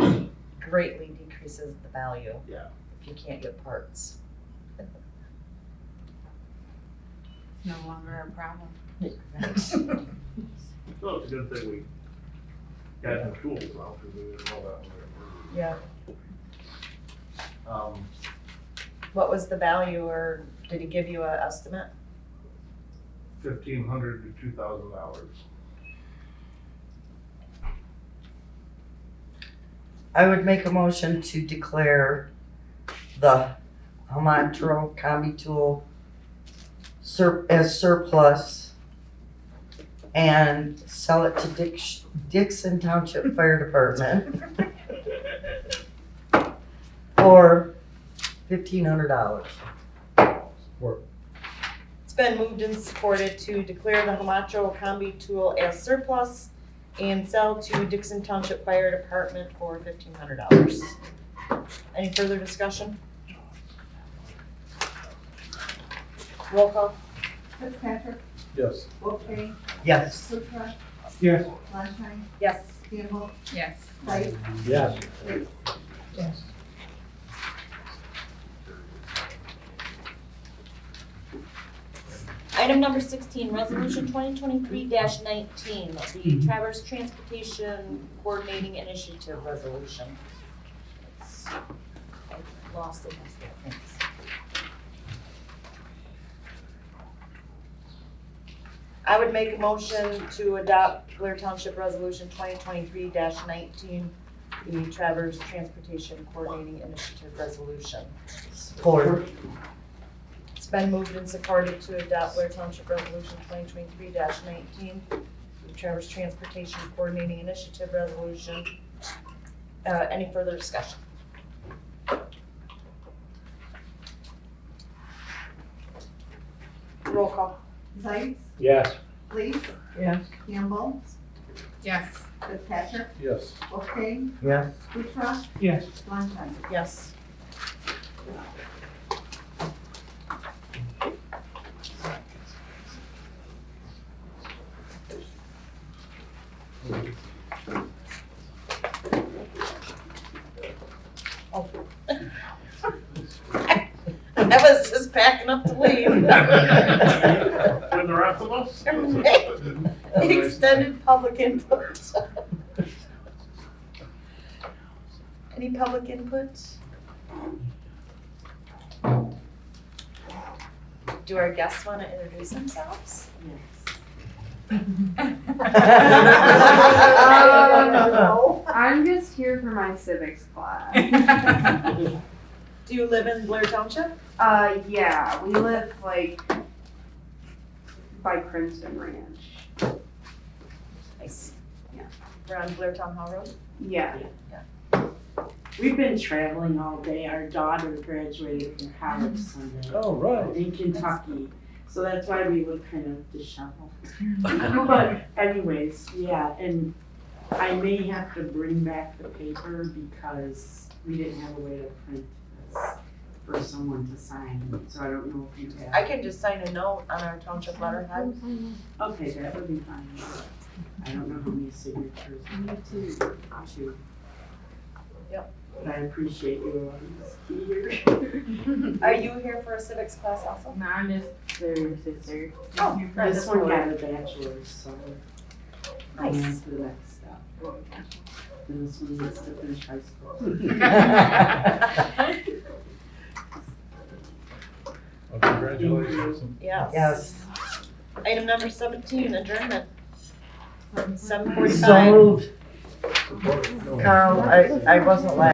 greatly decreases the value. Yeah. If you can't get parts. No longer a problem. So it's a good thing we got the tools now, because we didn't know that when we Yeah. were. What was the value, or did he give you an estimate? $1,500 to $2,000. I would make a motion to declare the Hamacho combi tool as surplus and sell it to Dixon Township Fire Department for $1,500. It's been moved and supported to declare the Hamacho combi tool as surplus and sell to Dixon Township Fire Department for $1,500. Any further discussion? Roll call. Fitzpatrick, Yes. Wolfgang, Yes. Luca, Yes. Landshine, Yes. Campbell, Yes. White, Yes. Hicks. Yes. Item number 16, resolution 2023-19, the Traverse Transportation Coordinating Initiative Resolution. I lost it. Thanks. I would make a motion to adopt Blair Township Resolution 2023-19, the Traverse Transportation Coordinating Initiative Resolution. Support. It's been moved and supported to adopt Blair Township Resolution 2023-19, the Traverse Transportation Coordinating Initiative Resolution. Any further discussion? Roll call. Zeitz, Yes. Lees, Yes. Campbell, Yes. Fitzpatrick, Yes. Wolfgang, Yes. Luca, Yes. Landshine. Yes. Oh. I was just packing up to leave. When the rest of us? Extended public input. Any public input? Do our guests want to introduce themselves? I'm just here for my civics class. Do you live in Blair Township? Yeah, we live like by Crimson Ranch. Nice. Yeah. We're on Blair Town Hall Road? Yeah. We've been traveling all day. Our daughter graduated from college Sunday Oh, right. in Kentucky. So that's why we look kind of disheveled. But anyways, yeah, and I may have to bring back the paper because we didn't have a way to print this for someone to sign. So I don't know if you have. I can just sign a note on our township letterhead. Okay, that would be fine. I don't know how many signatures. Me too. Two. Yep. But I appreciate you allowing us to be here. Are you here for a civics class also? No, I'm just their sister. Oh, right, This that's one cool. got a bachelor's, so we're going Nice. to the next step. And this one gets to finish high school. Well, congratulations. Yes. Yes. Item number 17, adjournment. So 7:45. moved. Carl, I wasn't laughing.